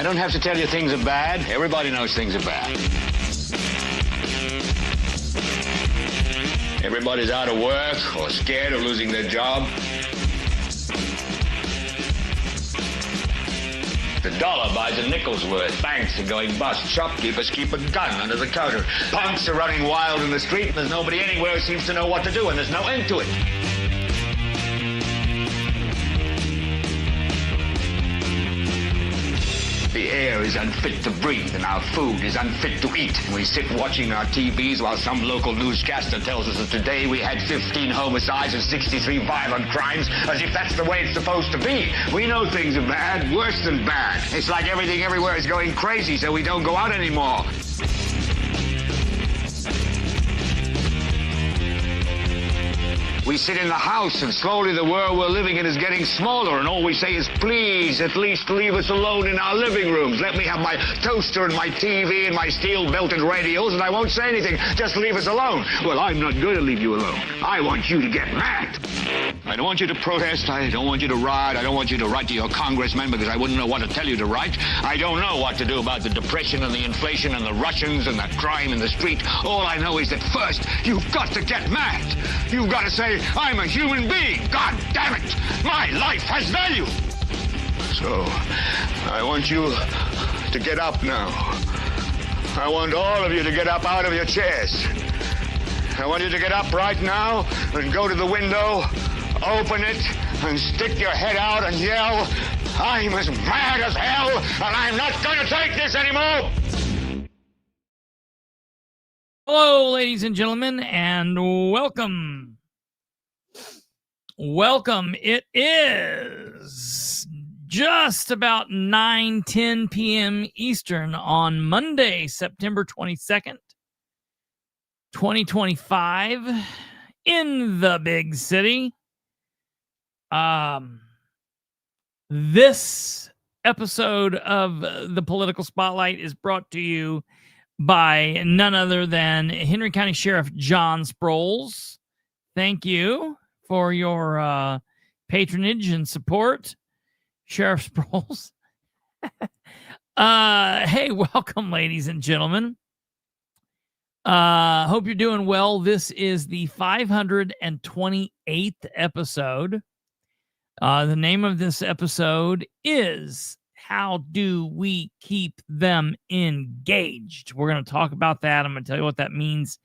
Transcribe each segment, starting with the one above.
don't have to tell you things are bad. Everybody knows things are bad. Everybody's out of work or scared of losing their job. The dollar buys a nickel's worth. Banks are going bust. Shopkeepers keep a gun under the counter. Punks are running wild in the street, and there's nobody anywhere who seems to know what to do, and there's no end to it. The air is unfit to breathe, and our food is unfit to eat. And we sit watching our TVs while some local newscaster tells us that today we had 15 homicides and 63 violent crimes, as if that's the way it's supposed to be. We know things are bad, worse than bad. It's like everything everywhere is going crazy, so we don't go out anymore. We sit in the house, and slowly the world we're living in is getting smaller, and all we say is, please, at least leave us alone in our living rooms. Let me have my toaster and my TV and my steel-belted radios, and I won't say anything. Just leave us alone. Well, I'm not going to leave you alone. I want you to get mad. I don't want you to protest. I don't want you to riot. I don't want you to write to your congressman, because I wouldn't know what to tell you to write. I don't know what to do about the depression and the inflation and the Russians and the crime in the street. All I know is that first, you've got to get mad. You've got to say, I'm a human being. God damn it. My life has value. So, I want you to get up now. I want all of you to get up out of your chairs. I want you to get up right now and go to the window, open it, and stick your head out and yell, I'm as mad as hell, and I'm not going to take this anymore. Hello, ladies and gentlemen, and welcome. Welcome. It is just about 9:10 p.m. Eastern on Monday, September 22nd, 2025, in the big city. This episode of the Political Spotlight is brought to you by none other than Henry County Sheriff John Sproles. Thank you for your patronage and support, Sheriff Sproles. Hey, welcome, ladies and gentlemen. Hope you're doing well. This is the 528th episode. The name of this episode is How Do We Keep Them Engaged? We're going to talk about that. I'm going to tell you what that means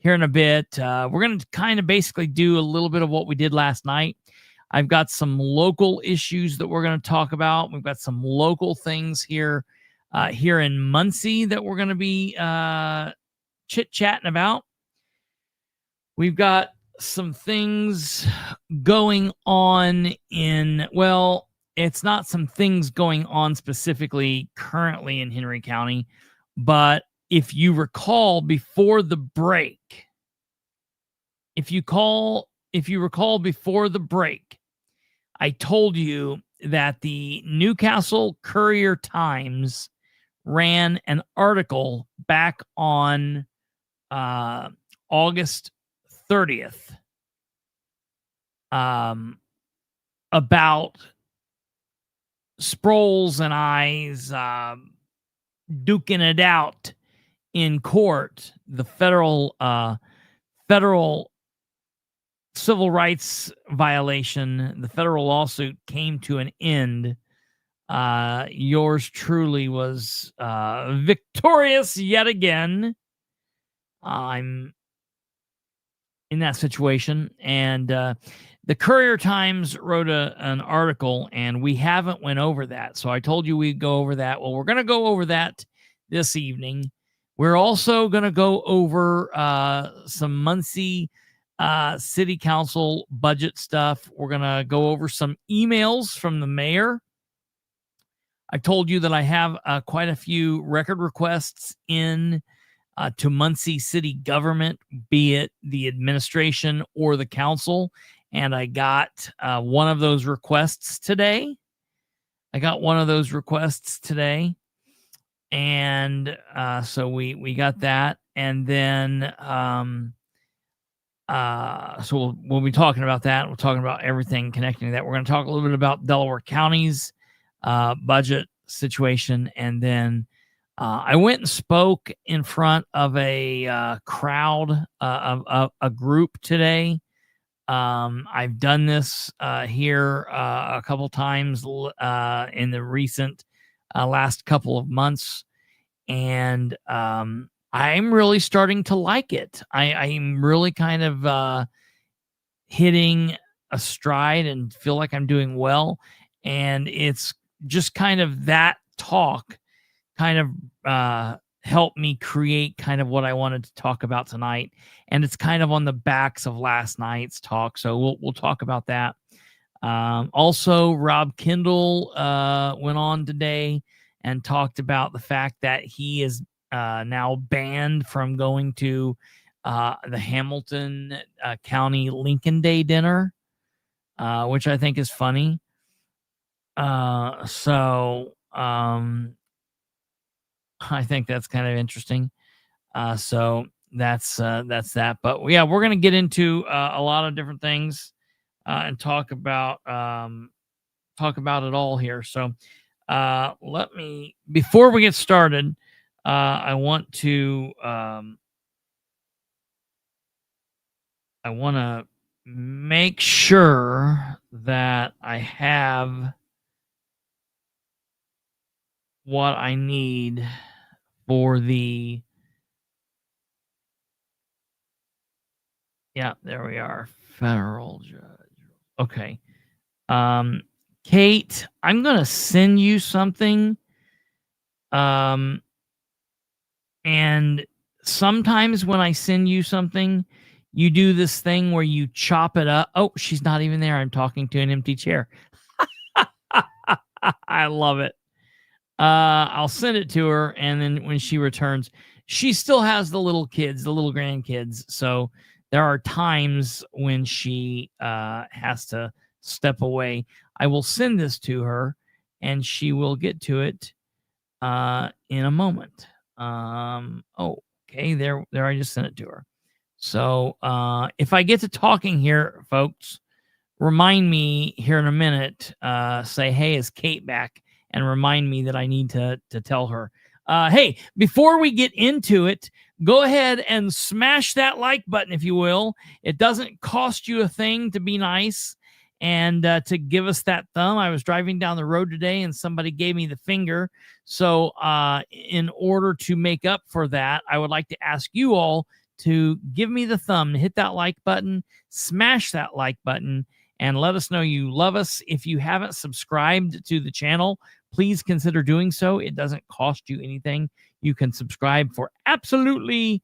here in a bit. We're going to kind of basically do a little bit of what we did last night. I've got some local issues that we're going to talk about. We've got some local things here in Muncie that we're going to be chit-chatting about. We've got some things going on it's not some things going on specifically currently in Henry County, but if you recall before the break, I told you that the Newcastle Courier-Times ran an article back on August 30th about Sproles and I's duking it out in court. The federal civil rights violation, the federal lawsuit came to an end. Yours truly was victorious yet again. I'm in that situation, and the Courier-Times wrote an article, and we haven't went over that. So I told you we'd go over that. Well, we're going to go over that this evening. We're also going to go over some Muncie City Council budget stuff. We're going to go over some emails from the mayor. I told you that I have quite a few record requests in to Muncie city government, be it the administration or the council. And I got one of those requests today. And so we got that. And then so we'll be talking about that. We're talking about everything connecting to that. We're going to talk a little bit about Delaware County's budget situation. And then I went and spoke in front of a crowd, of a group today. I've done this here a couple times in the recent last couple of months, and I'm really starting to like it. I'm really kind of hitting a stride and feel like I'm doing well. And it's just kind of that talk kind of helped me create kind of what I wanted to talk about tonight. And it's kind of on the backs of last night's talk. So we'll talk about that. Also, Rob Kendall went on today and talked about the fact that he is now banned from going to the Hamilton County Lincoln Day dinner, which I think is funny. So I think that's kind of interesting. So that's that. But yeah, we're gonna get into a lot of different things and talk about it all here. So let me, before we get started, I want to make sure that I have what I need for the, yeah, there we are, federal judge. Okay. Kate, I'm going to send you something. And sometimes when I send you something, you do this thing where you chop it up. Oh, she's not even there. I'm talking to an empty chair. I love it. I'll send it to her, and then when she returns, she still has the little kids, the little grandkids. So there are times when she has to step away. I will send this to her, and she will get to it in a moment. Okay, there. I just sent it to her. So if I get to talking here, folks, remind me here in a minute. Say, hey, is Kate back? And remind me that I need to tell her. Hey, before we get into it, go ahead and smash that like button, if you will. It doesn't cost you a thing to be nice and to give us that thumb. I was driving down the road today and somebody gave me the finger. So in order to make up for that, I would like to ask you all to give me the thumb, hit that like button, smash that like button, and let us know you love us. If you haven't subscribed to the channel, please consider doing so. It doesn't cost you anything. You can subscribe for absolutely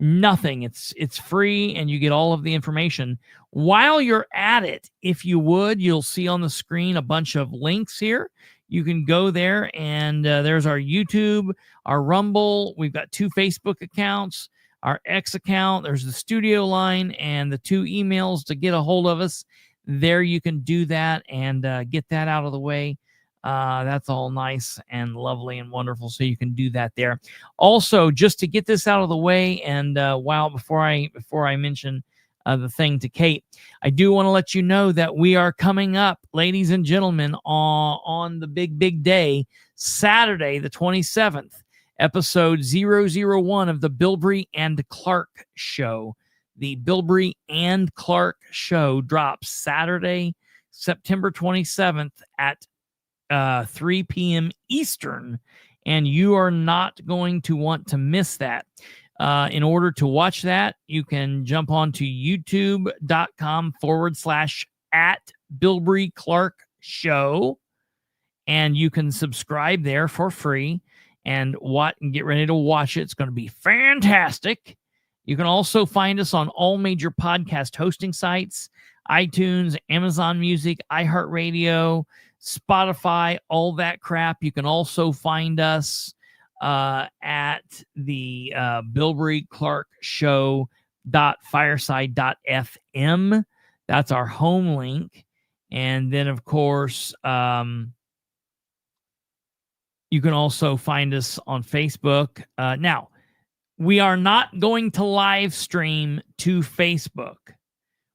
nothing. It's free, and you get all of the information. While you're at it, if you would, you'll see on the screen a bunch of links here. You can go there, and there's our YouTube, our Rumble. We've got 2 Facebook accounts, our X account. There's the studio line and the 2 emails to get a hold of us. There you can do that and get that out of the way. That's all nice and lovely and wonderful. So you can do that there. Also, just to get this out of the way, and before I mention the thing to Kate, I do want to let you know that we are coming up, ladies and gentlemen, on the big day, Saturday, the 27th, episode 001 of the Bilbrey and Clark Show. The Bilbrey and Clark Show drops Saturday, September 27th at 3 p.m. Eastern, and you are not going to want to miss that. In order to watch that, you can jump onto youtube.com/@Bilbrey Clark Show, and you can subscribe there for free and get ready to watch it. It's going to be fantastic. You can also find us on all major podcast hosting sites: iTunes, Amazon Music, iHeartRadio, Spotify, all that crap. You can also find us at the Bilbrey Clark Show.fireside.fm. That's our home link. And then, of course, you can also find us on Facebook. Now, we are not going to live stream to Facebook.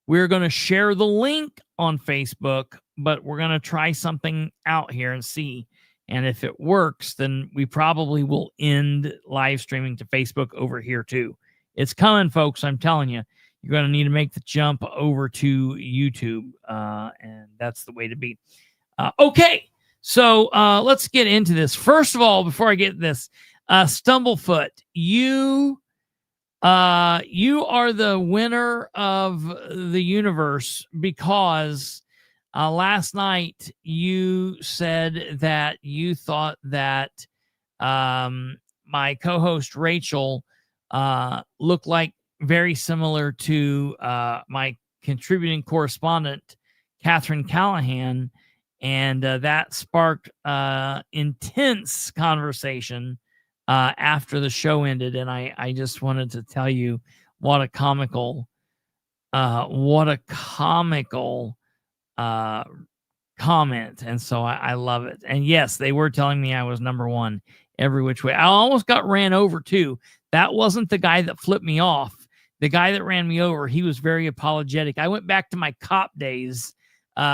We're going to share the link on Facebook, but we're going to try something out here and see. And if it works, then we probably will end live streaming to Facebook over here too. It's coming, folks. I'm telling you, you're going to need to make the jump over to YouTube. And that's the way to be. Okay. So let's get into this. First of all, before I get this, Stumblefoot, you are the winner of the universe because last night you said that you thought that my co-host Rachel looked like very similar to my contributing correspondent Catherine Callahan, and that sparked intense conversation after the show ended. And I just wanted to tell you what a comical comment. And so I love it. And yes, they were telling me I was number one every which way. I almost got ran over too. That wasn't the guy that flipped me off. The guy that ran me over, he was very apologetic. I went back to my cop days.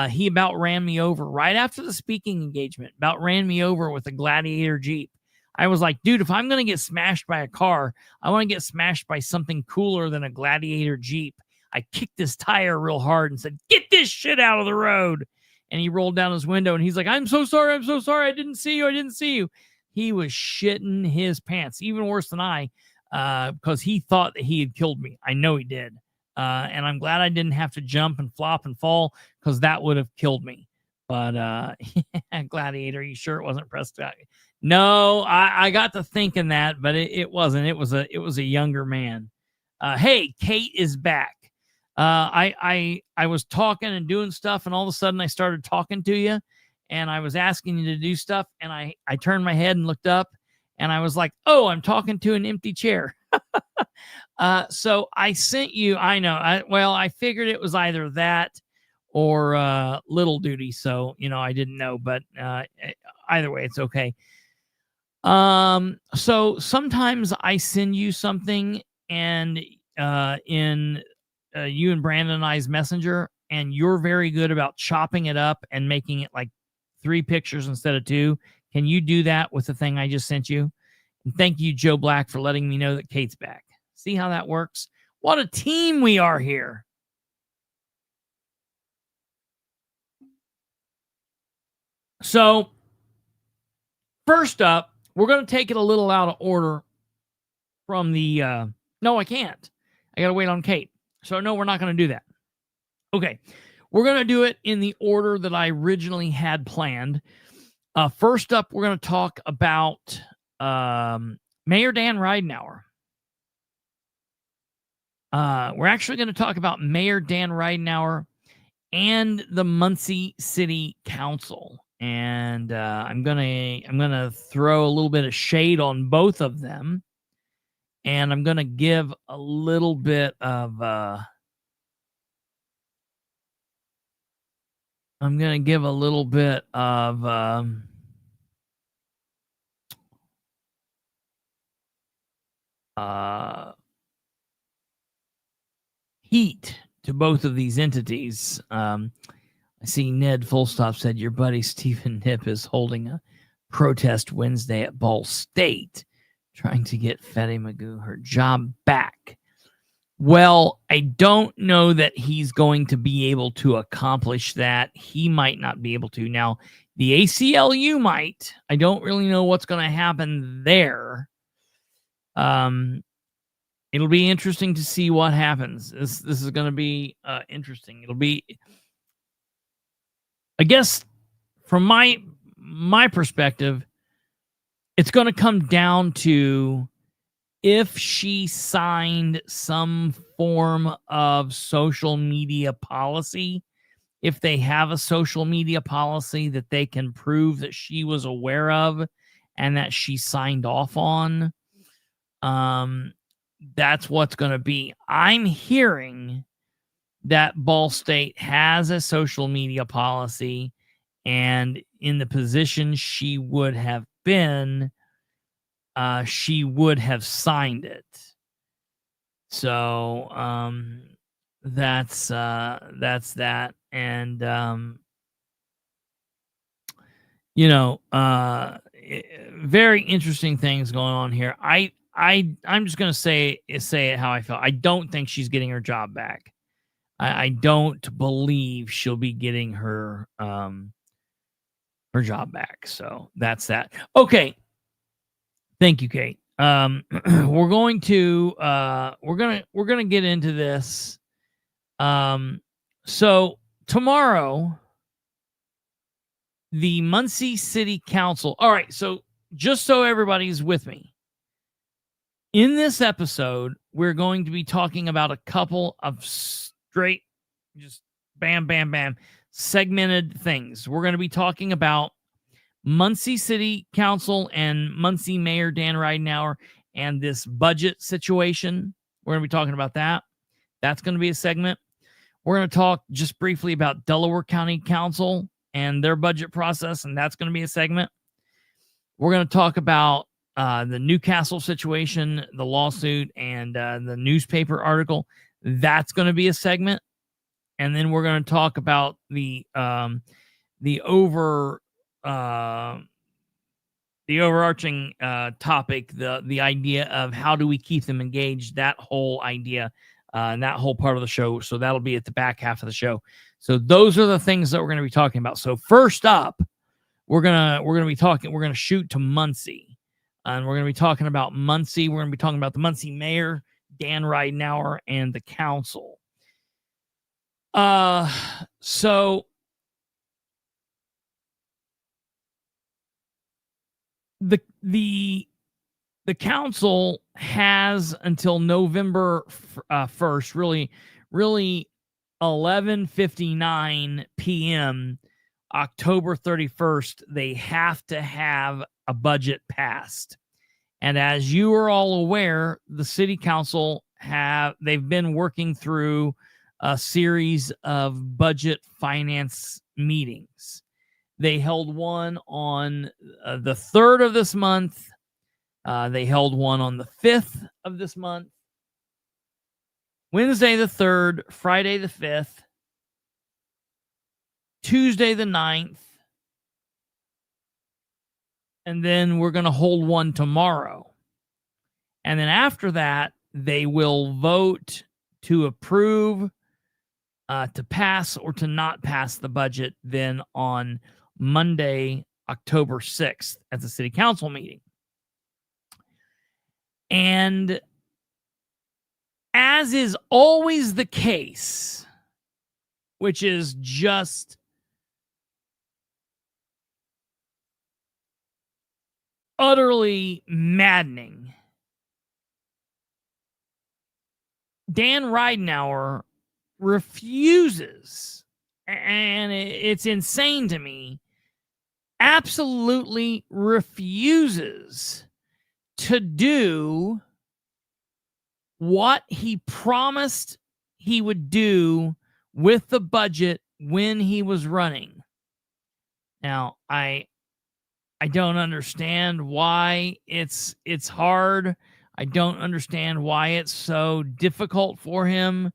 He about ran me over right after the speaking engagement, about ran me over with a Gladiator Jeep. I was like, dude, if I'm going to get smashed by a car, I want to get smashed by something cooler than a Gladiator Jeep. I kicked his tire real hard and said, get this shit out of the road. And he rolled down his window and he's like, I'm so sorry. I'm so sorry. I didn't see you. He was shitting his pants, even worse than I, because he thought that he had killed me. I know he did. And I'm glad I didn't have to jump and flop and fall because that would have killed me. But Gladiator, you sure it wasn't Prescott? No, I got to thinking that, but it wasn't. It was a younger man. Hey, Kate is back. I was talking and doing stuff, and all of a sudden I started talking to you, and I was asking you to do stuff, and I turned my head and looked up, and I was like, oh, I'm talking to an empty chair. So I sent you. I know. I figured it was either that or Little Duty. So I didn't know, but either way, it's okay. So sometimes I send you something and in you and Brandon and I's messenger, and you're very good about chopping it up and making it like 3 pictures instead of 2. Can you do that with the thing I just sent you? And thank you, Joe Black, for letting me know that Kate's back. See how that works? What a team we are here. So first up, we're going to take it a little out of order from the, no, I can't. I got to wait on Kate. So no, we're not going to do that. Okay. We're going to do it in the order that I originally had planned. First up, we're going to talk about Mayor Dan Ridenour. We're actually going to talk about Mayor Dan Ridenour and the Muncie City Council. And I'm gonna throw a little bit of shade on both of them, and I'm gonna give a little bit of heat to both of these entities. I see Ned Fullstop said your buddy Stephen Nip is holding a protest Wednesday at Ball State, trying to get Fetty Magoo her job back. Well, I don't know that he's going to be able to accomplish that. He might not be able to. Now, the ACLU might. I don't really know what's going to happen there. It'll be interesting to see what happens. This is going to be interesting. It'll be, I guess, from my perspective, it's going to come down to if she signed some form of social media policy, if they have a social media policy that they can prove that she was aware of and that she signed off on, that's what's going to be. I'm hearing that Ball State has a social media policy, and in the position she would have been, she would have signed it. So that's that. And very interesting things going on here. I'm just gonna say it how I feel. I don't think she's getting her job back. I don't believe she'll be getting her job back. So that's that. Okay. Thank you, Kate. We're going to get into this. So tomorrow, the Muncie City Council. All right, so just so everybody's with me, in this episode, we're going to be talking about a couple of straight, just bam, bam, bam, segmented things. We're going to be talking about Muncie City Council and Muncie Mayor Dan Ridenour and this budget situation. We're going to be talking about that. That's going to be a segment. We're going to talk just briefly about Delaware County Council and their budget process, and that's going to be a segment. We're going to talk about the Newcastle situation, the lawsuit, and the newspaper article. That's going to be a segment. And then we're going to talk about the overarching topic, the idea of how do we keep them engaged, that whole idea, and that whole part of the show. So that'll be at the back half of the show. So those are the things that we're going to be talking about. So first up, we're going to shoot to Muncie, and we're going to be talking about Muncie. We're going to be talking about the Muncie mayor, Dan Ridenour, and the council. So the council has until November 1st, really 11:59 p.m. October 31st, they have to have a budget passed. And as you are all aware, the city council they've been working through a series of budget finance meetings. They held one on the 3rd of this month. They held one on the 5th of this month. Wednesday the 3rd, Friday the 5th, Tuesday the 9th, and then we're going to hold one tomorrow. And then after that, they will vote to approve, to pass or to not pass the budget then on Monday, October 6th at the city council meeting. And as is always the case, which is just utterly maddening, Dan Ridenour refuses, and it's insane to me, absolutely refuses to do what he promised he would do with the budget when he was running. Now, I don't understand why it's hard. I don't understand why it's so difficult for him.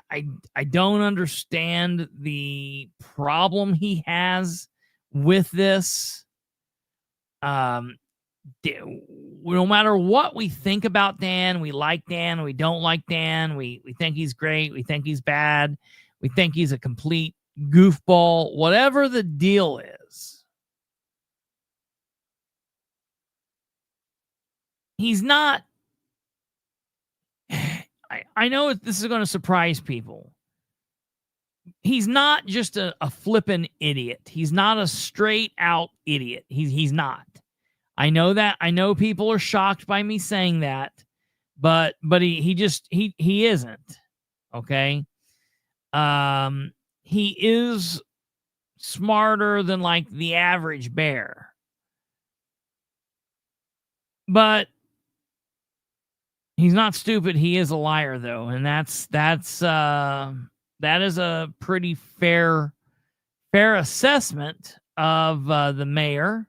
I don't understand the problem he has with this. No matter what we think about Dan, we like Dan, we don't like Dan, we think he's great, we think he's bad, we think he's a complete goofball, whatever the deal is. He's not. I know this is going to surprise people. He's not just a flippin' idiot. He's not a straight out idiot. He's not. I know that. I know people are shocked by me saying that, but he isn't. Okay. He is smarter than like the average bear. But he's not stupid. He is a liar, though, and that is a pretty fair assessment of the mayor.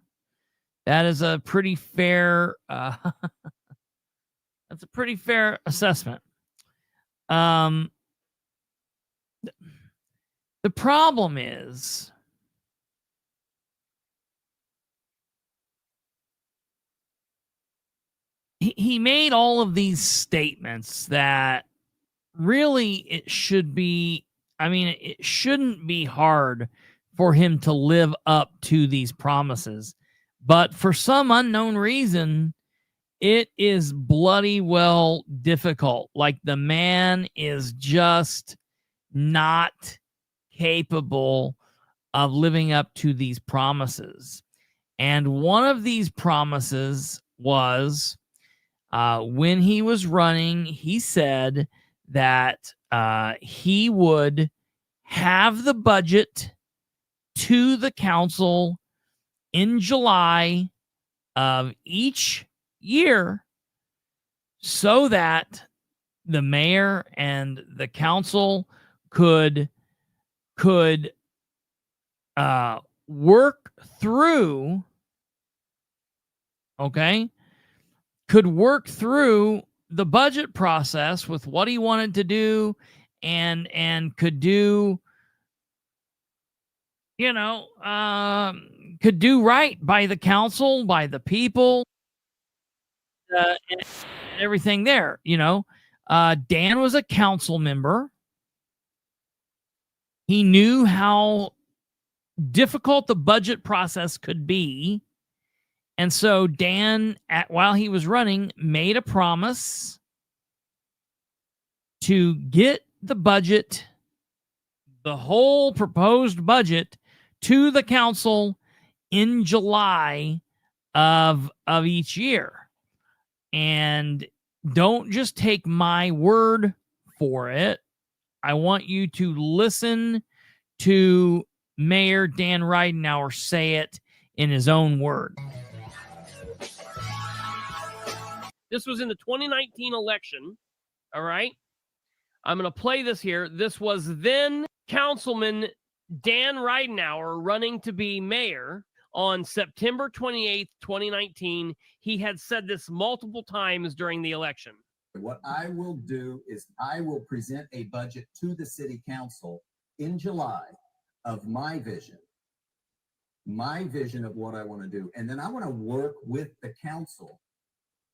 That is a pretty fair. That's a pretty fair assessment. The problem is he made all of these statements that really it should be, I mean, it shouldn't be hard for him to live up to these promises. But for some unknown reason, it is bloody well difficult. Like the man is just not capable of living up to these promises. And one of these promises was when he was running, he said that he would have the budget to the council in July of each year so that the mayor and the council could work through, could work through the budget process with what he wanted to do and could do, could do right by the council, by the people, and everything there. Dan was a council member. He knew how difficult the budget process could be. And so Dan, while he was running, made a promise to get the budget, the whole proposed budget, to the council in July of each year. And don't just take my word for it. I want you to listen to Mayor Dan Ridenour say it in his own word. This was in the 2019 election. All right. I'm going to play this here. This was then Councilman Dan Ridenour running to be mayor on September 28th, 2019. He had said this multiple times during the election. What I will do is I will present a budget to the city council in July of my vision of what I want to do. And then I want to work with the council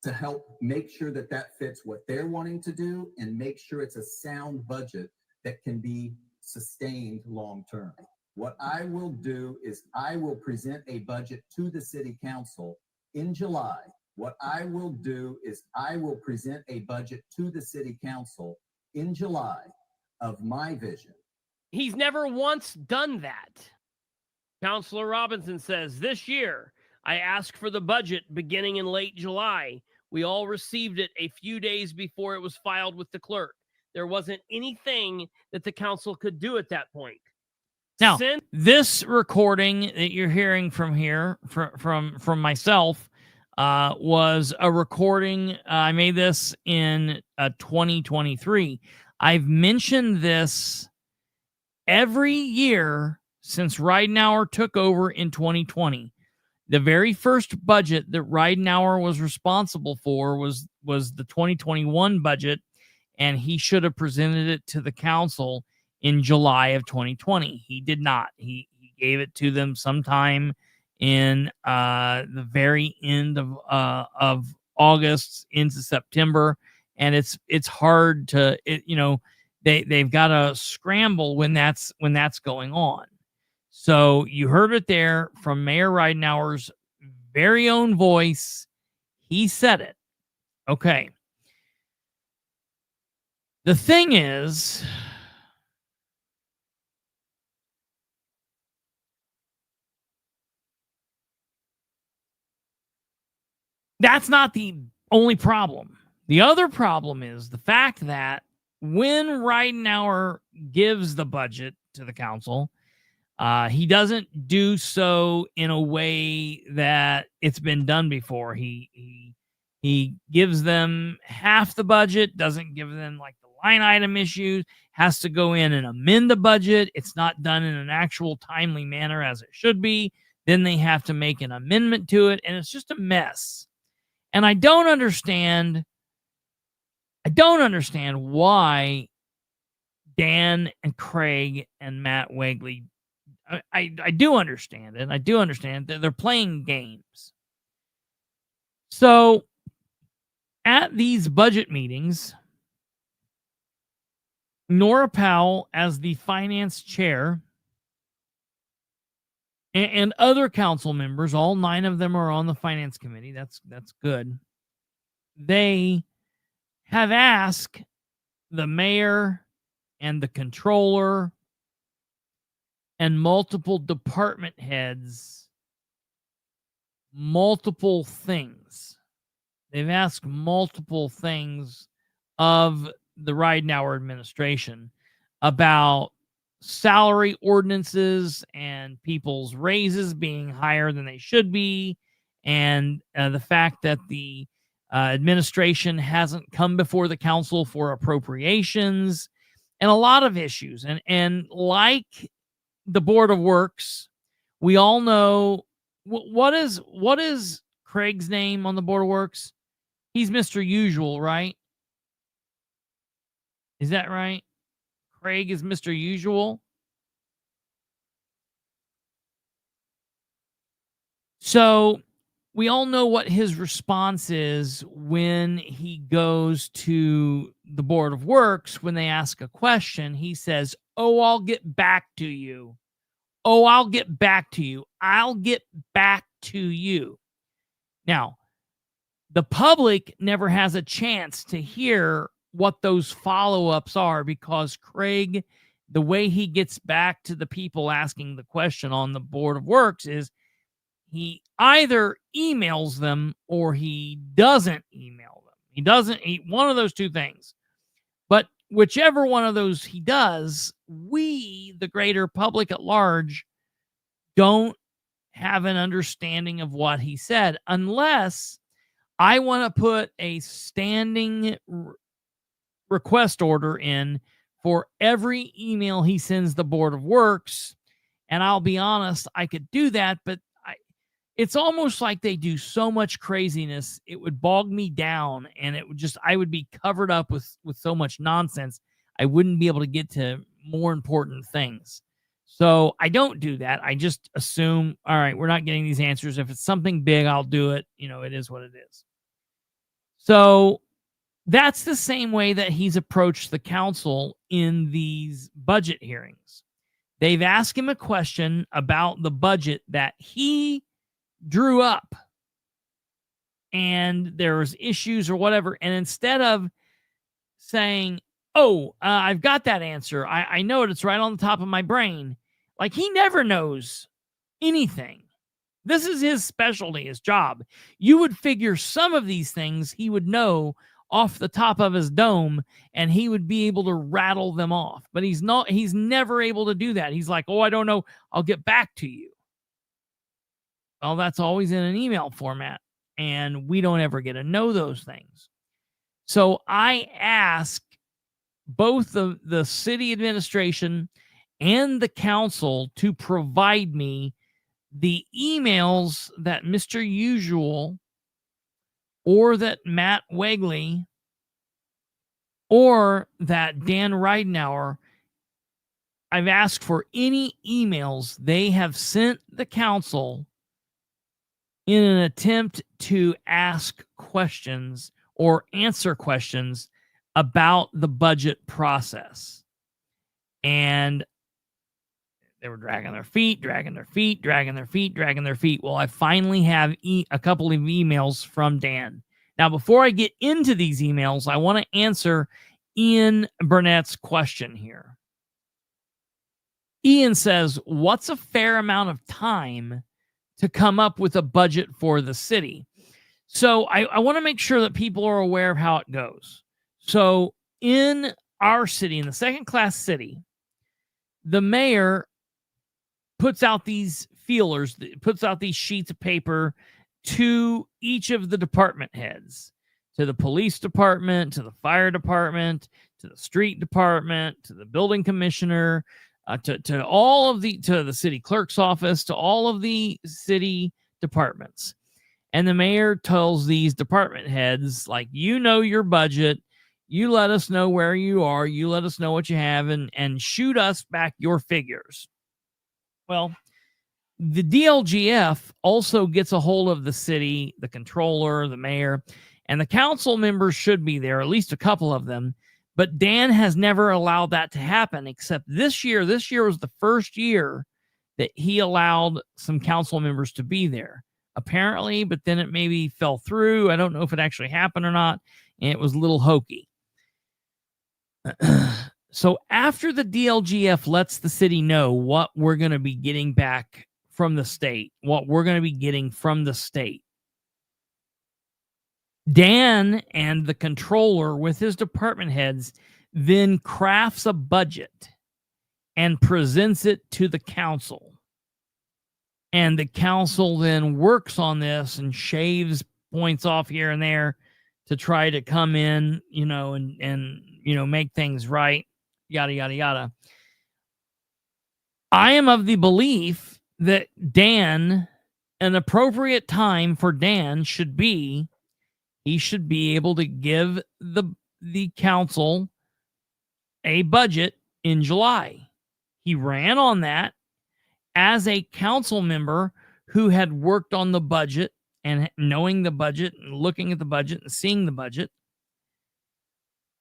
to help make sure that that fits what they're wanting to do and make sure it's a sound budget that can be sustained long term. What I will do is I will present a budget to the city council in July. What I will do is I will present a budget to the city council in July of my vision. He's never once done that. Councilor Robinson says, this year, I asked for the budget beginning in late July. We all received it a few days before it was filed with the clerk. There wasn't anything that the council could do at that point. Now, this recording that you're hearing from here, from myself, was a recording. I made this in 2023. I've mentioned this every year since Ridenour took over in 2020. The very first budget that Ridenour was responsible for was the 2021 budget, and he should have presented it to the council in July of 2020. He did not. He gave it to them sometime in the very end of August into September, and it's hard to they've got to scramble when that's going on. So you heard it there from Mayor Ridenour's very own voice. He said it. Okay. The thing is, that's not the only problem. The other problem is the fact that when Ridenour gives the budget to the council, he doesn't do so in a way that it's been done before. He gives them half the budget, doesn't give them like the line item issues, has to go in and amend the budget. It's not done in an actual timely manner as it should be. Then they have to make an amendment to it, and it's just a mess. And I don't understand why Dan and Craig and Matt Wegley, I do understand it. I do understand that they're playing games. So At these budget meetings, Nora Powell, as the finance chair, and other council members, all 9 of them are on the finance committee. That's good. They have asked the mayor and the controller and multiple department heads multiple things. They've asked multiple things of the Ridenauer administration about salary ordinances and people's raises being higher than they should be, and the fact that the administration hasn't come before the council for appropriations, and a lot of issues. And like the Board of Works, we all know what is Craig's name on the Board of Works? He's Mr. Usual, right? Is that right? Craig is Mr. Usual. So we all know what his response is when he goes to the Board of Works. When they ask a question, he says, "Oh, I'll get back to you. Oh, I'll get back to you. I'll get back to you." Now, the public never has a chance to hear what those follow-ups are, because Craig, the way he gets back to the people asking the question on the Board of Works is he either emails them or he doesn't email them. He doesn't, one of those two things. But whichever one of those he does, we, the greater public at large, don't have an understanding of what he said, unless I want to put a standing request order in for every email he sends the Board of Works. And I'll be honest, I could do that, but it's almost like they do so much craziness, it would bog me down, and it would just, I would be covered up with so much nonsense, I wouldn't be able to get to more important things. So I don't do that. I just assume, all right, we're not getting these answers. If it's something big, I'll do it. You know, it is what it is. So that's the same way that he's approached the council in these budget hearings. They've asked him a question about the budget that he drew up, and there was issues or whatever. And instead of saying, "Oh, I've got that answer. I know it. It's right on the top of my brain." Like, he never knows anything. This is his specialty, his job. You would figure some of these things he would know off the top of his dome, and he would be able to rattle them off. But he's not. He's never able to do that. He's like, "Oh, I don't know. I'll get back to you." Well, that's always in an email format, and we don't ever get to know those things. So I ask both the city administration and the council to provide me the emails that Mr. Usual or that Matt Wegley or that Dan Ridenauer. I've asked for any emails they have sent the council in an attempt to ask questions or answer questions about the budget process. And they were dragging their feet. Well, I finally have a couple of emails from Dan. Now, before I get into these emails, I want to answer Ian Burnett's question here. Ian says, "What's a fair amount of time to come up with a budget for the city?" So I want to make sure that people are aware of how it goes. So in our city, in the second-class city, the mayor puts out these feelers, puts out these sheets of paper to each of the department heads, to the police department, to the fire department, to the street department, to the building commissioner, to all of to the city clerk's office, to all of the city departments. And the mayor tells these department heads, like, you know your budget, you let us know where you are, you let us know what you have, and shoot us back your figures. Well, the DLGF also gets a hold of the city, the controller, the mayor, And the council members should be there, at least a couple of them. But Dan has never allowed that to happen, except this year. This year was the first year that he allowed some council members to be there, apparently, but then it maybe fell through. I don't know if it actually happened or not, and it was a little hokey. So after the DLGF lets the city know what we're going to be getting back from the state, Dan and the controller with his department heads then crafts a budget and presents it to the council. And the council then works on this and shaves points off here and there to try to come in, and make things right, yada, yada, yada. I am of the belief that an appropriate time for Dan should be, he should be able to give the council a budget in July. He ran on that as a council member who had worked on the budget and knowing the budget and looking at the budget and seeing the budget.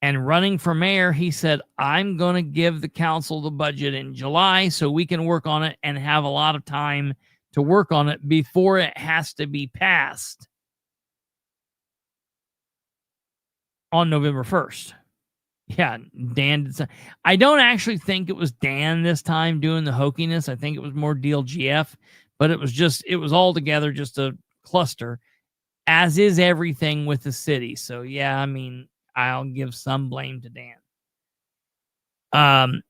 And running for mayor, he said, I'm going to give the council the budget in July so we can work on it and have a lot of time to work on it before it has to be passed on November 1st. Yeah, Dan. I don't actually think it was Dan this time doing the hokiness. I think it was more DLGF, but it was all together just a cluster, as is everything with the city. So yeah, I mean, I'll give some blame to Dan.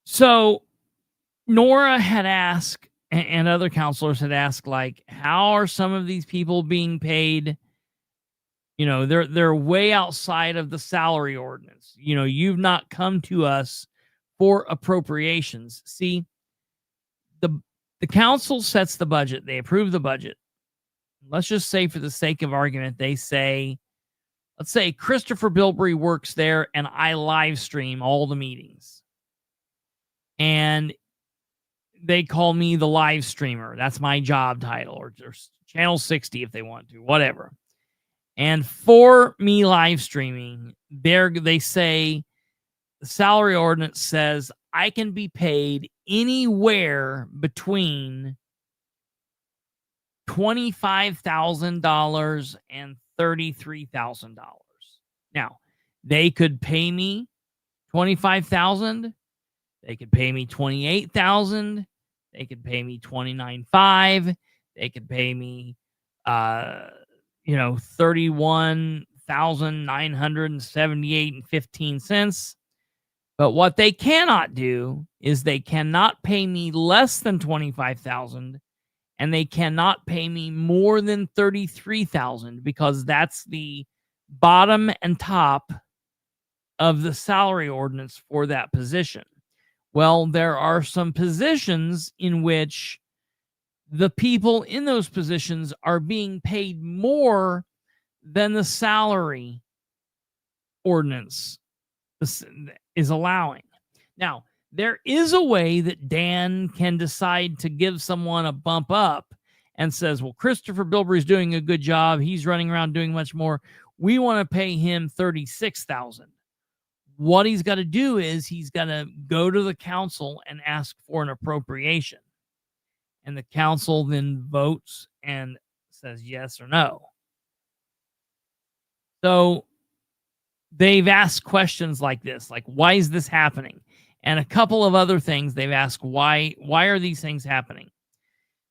So Nora had asked, and other counselors had asked, like, how are some of these people being paid? They're way outside of the salary ordinance. You've not come to us for appropriations. See, the council sets the budget. They approve the budget. Let's just say, for the sake of argument, they say, let's say Kristopher Bilbrey works there and I live stream all the meetings. And they call me the live streamer. That's my job title, or Channel 60 if they want to, whatever. And for me live streaming, they say the salary ordinance says I can be paid anywhere between $25,000 and $33,000. Now, they could pay me $25,000. They could pay me $28,000. They could pay me $29,500. They could pay me, $31,978.15. But what they cannot do is they cannot pay me less than $25,000, and they cannot pay me more than $33,000, because that's the bottom and top of the salary ordinance for that position. Well, there are some positions in which the people in those positions are being paid more than the salary ordinance is allowing. Now, there is a way that Dan can decide to give someone a bump up and says, well, Kristopher Bilbrey's doing a good job. He's running around doing much more. We want to pay him $36,000. What he's got to do is he's got to go to the council and ask for an appropriation. And the council then votes and says yes or no. So they've asked questions like this, like, why is this happening? And a couple of other things they've asked, why are these things happening?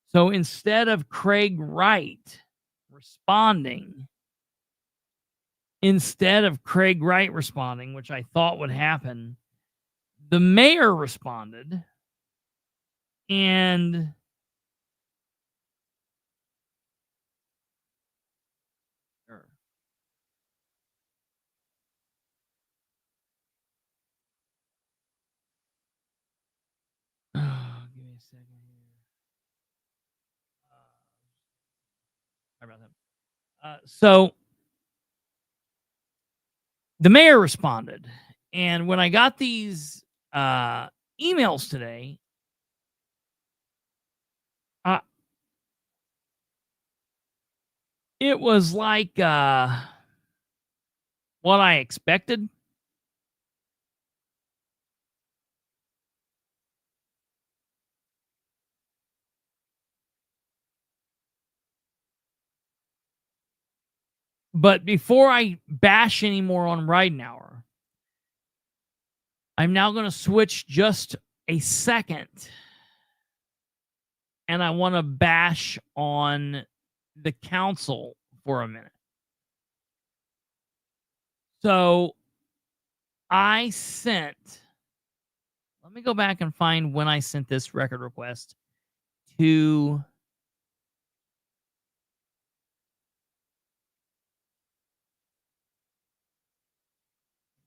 So instead of Craig Wright responding, which I thought would happen, the mayor responded, and give me a second here. Sorry about that. So the mayor responded, and when I got these emails today, it was like what I expected. But before I bash anymore on Ridenhour, I'm now going to switch just a second. And I want to bash on the council for a minute. So I sent, let me go back and find when I sent this record request to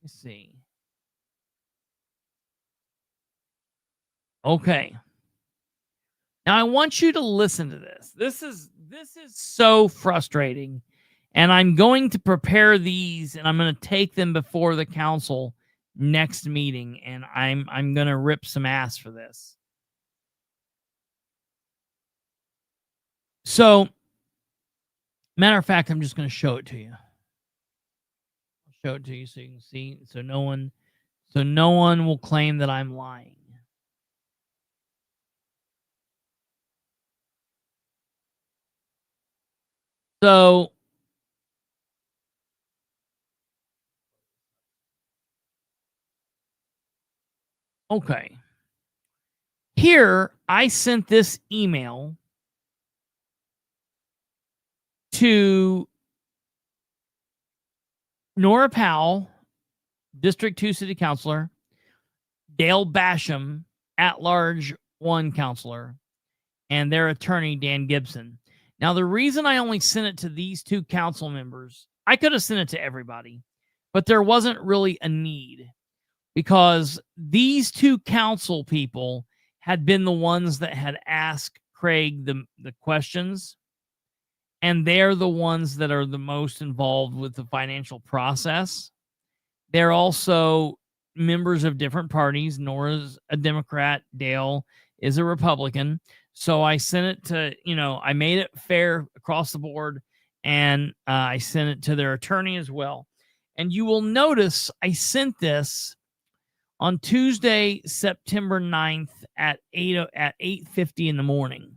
let's see. Okay. Now I want you to listen to this. This is so frustrating. And I'm going to prepare these and I'm going to take them before the council next meeting, and I'm going to rip some ass for this. So, matter of fact, I'm just going to show it to you. I'll show it to you so you can see, so no one will claim that I'm lying. So, okay. Here, I sent this email to Nora Powell, District 2 City Councilor, Dale Basham, at-large 1 Councilor, and their attorney, Dan Gibson. Now, the reason I only sent it to these 2 council members, I could have sent it to everybody, but there wasn't really a need because these 2 council people had been the ones that had asked Craig the questions, and they're the ones that are the most involved with the financial process. They're also members of different parties. Nora's a Democrat. Dale is a Republican. So I sent it to, I made it fair across the board, and I sent it to their attorney as well. And you will notice I sent this on Tuesday, September 9th at 8:50 in the morning.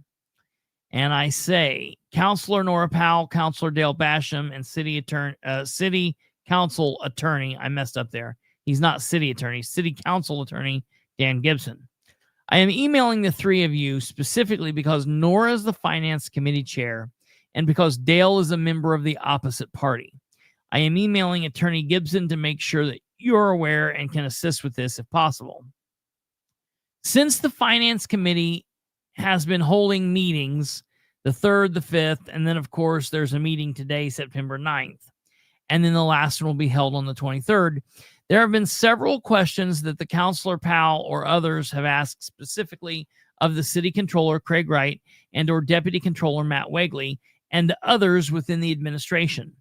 And I say, Councilor Nora Powell, Councilor Dale Basham, and City Council Attorney. I messed up there. He's not City Attorney. City Council Attorney Dan Gibson. I am emailing the 3 of you specifically because Nora is the Finance Committee Chair and because Dale is a member of the opposite party. I am emailing Attorney Gibson to make sure that you're aware and can assist with this if possible. Since the Finance Committee has been holding meetings the 3rd, the 5th, and then, of course, there's a meeting today, September 9th. And then the last one will be held on the 23rd. There have been several questions that the Councilor Powell or others have asked specifically of the City Controller, Craig Wright, and or Deputy Controller, Matt Wegley, and others within the administration.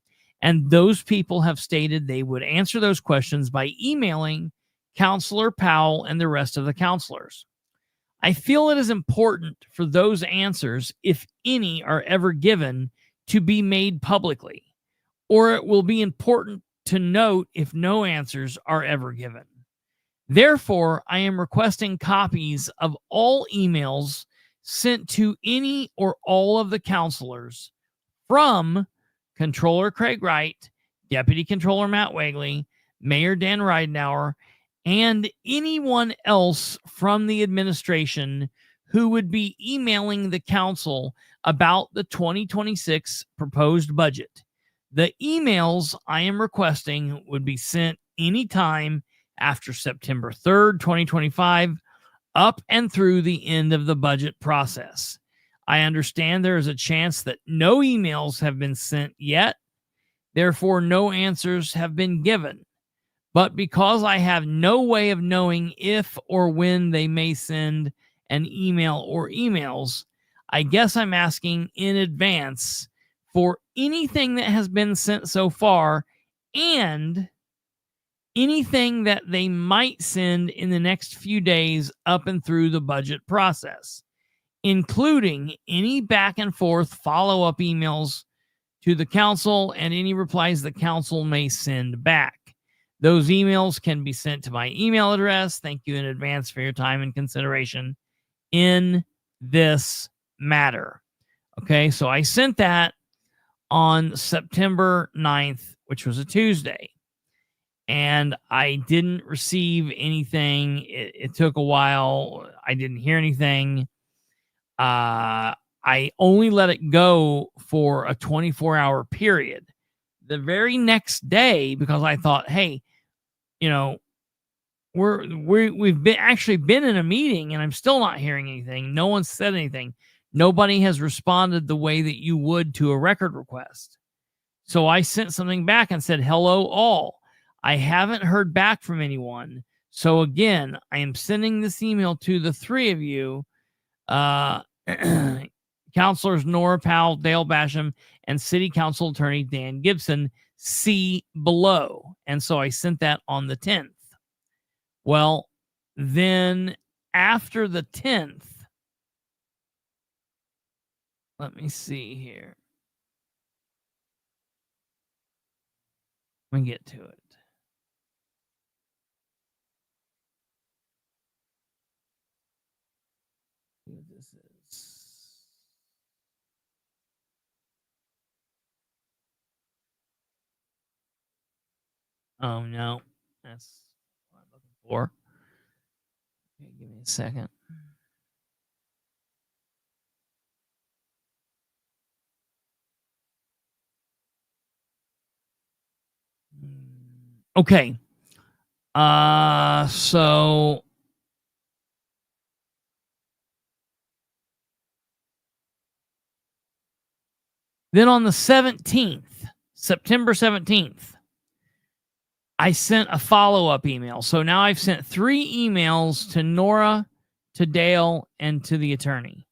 And those people have stated they would answer those questions by emailing Councilor Powell and the rest of the councilors. I feel it is important for those answers, if any are ever given, to be made publicly, or it will be important to note if no answers are ever given. Therefore, I am requesting copies of all emails sent to any or all of the councilors from Controller Craig Wright, Deputy Controller Matt Wegley, Mayor Dan Ridenhour, and anyone else from the administration who would be emailing the council about the 2026 proposed budget. The emails I am requesting would be sent anytime after September 3rd, 2025, up and through the end of the budget process. I understand there is a chance that no emails have been sent yet, therefore no answers have been given. But because I have no way of knowing if or when they may send an email or emails, I guess I'm asking in advance for anything that has been sent so far and anything that they might send in the next few days up and through the budget process, including any back and forth follow-up emails to the council and any replies the council may send back. Those emails can be sent to my email address. Thank you in advance for your time and consideration in this matter. Okay, so I sent that on September 9th, which was a Tuesday. And I didn't receive anything. It took a while. I didn't hear anything. I only let it go for a 24-hour period. The very next day, because I thought, hey, you know, we've been in a meeting and I'm still not hearing anything. No one said anything. Nobody has responded the way that you would to a record request. So I sent something back and said, hello all. I haven't heard back from anyone. So again, I am sending this email to the three of you, Councilors Nora Powell, Dale Basham, and City Council Attorney Dan Gibson. See below. And so I sent that on the 10th. Well, then after the 10th, let me see here. Let me get to it. See what this is. Oh, no. That's what I'm looking for. Okay, give me a second. Okay. So then on the 17th, September 17th, I sent a follow-up email. So now I've sent 3 emails to Nora, to Dale, and to the attorney.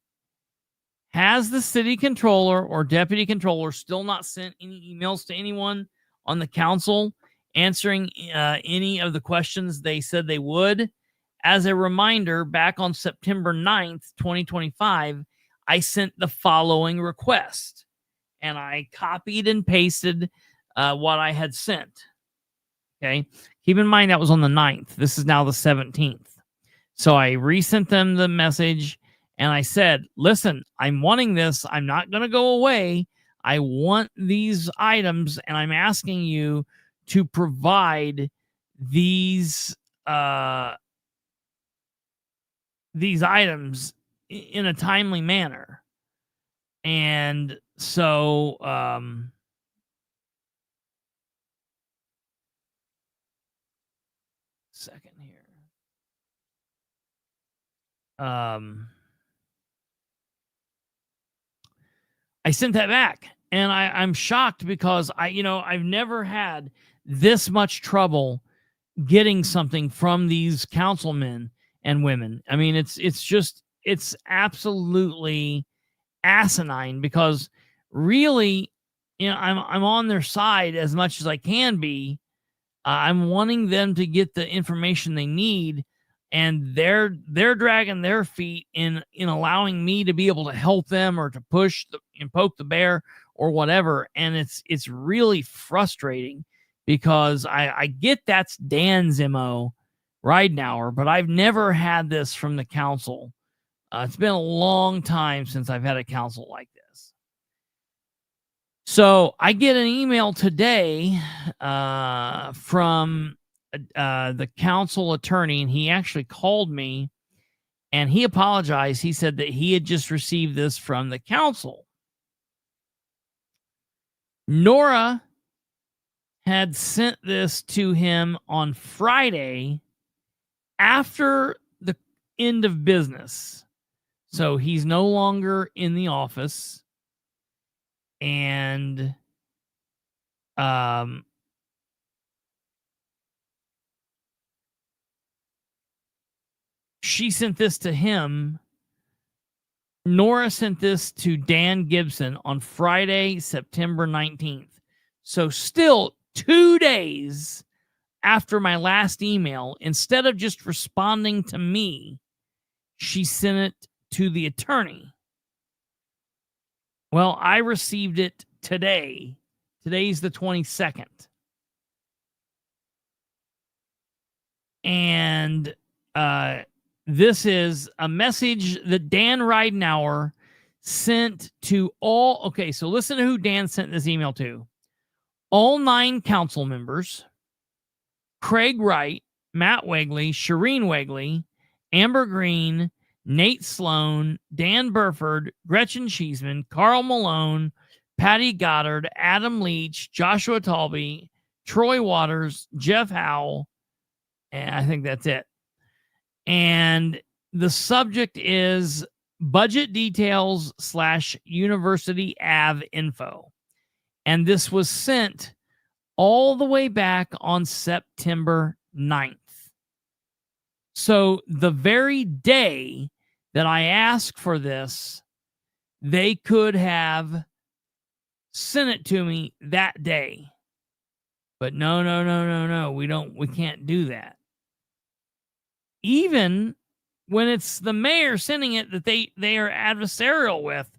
Has the city controller or deputy controller still not sent any emails to anyone on the council answering any of the questions they said they would? As a reminder, back on September 9th, 2025, I sent the following request. And I copied and pasted what I had sent. Okay. Keep in mind that was on the 9th. This is now the 17th. So I resent them the message and I said, listen, I'm wanting this. I'm not going to go away. I want these items and I'm asking you to provide these items in a timely manner. And so, second here. I sent that back and I'm shocked because I've never had this much trouble getting something from these councilmen and women. I mean, it's absolutely asinine because really, I'm on their side as much as I can be. I'm wanting them to get the information they need, and they're dragging their feet in allowing me to be able to help them or to push and poke the bear or whatever. And it's really frustrating because I get that's Dan's MO, Ridenhour, but I've never had this from the council. It's been a long time since I've had a council like this. So I get an email today from the council attorney, and he actually called me and he apologized. He said that he had just received this from the council. Nora had sent this to him on Friday after the end of business. So he's no longer in the office. And she sent this to him. Nora sent this to Dan Gibson on Friday, September 19th. So still 2 days after my last email, instead of just responding to me, she sent it to the attorney. Well, I received it today. Today's the 22nd. And this is a message that Dan Ridenour sent to all. Okay, so listen to who Dan sent this email to. All 9 council members, Craig Wright, Matt Wegley, Shireen Wegley, Amber Green, Nate Sloan, Dan Burford, Gretchen Cheeseman, Carl Malone, Patty Goddard, Adam Leach, Joshua Talby, Troy Waters, Jeff Howell, and I think that's it. And the subject is budget details / University Ave info. And this was sent all the way back on September 9th. So the very day that I asked for this, they could have sent it to me that day. But no. We can't do that. Even when it's the mayor sending it that they are adversarial with,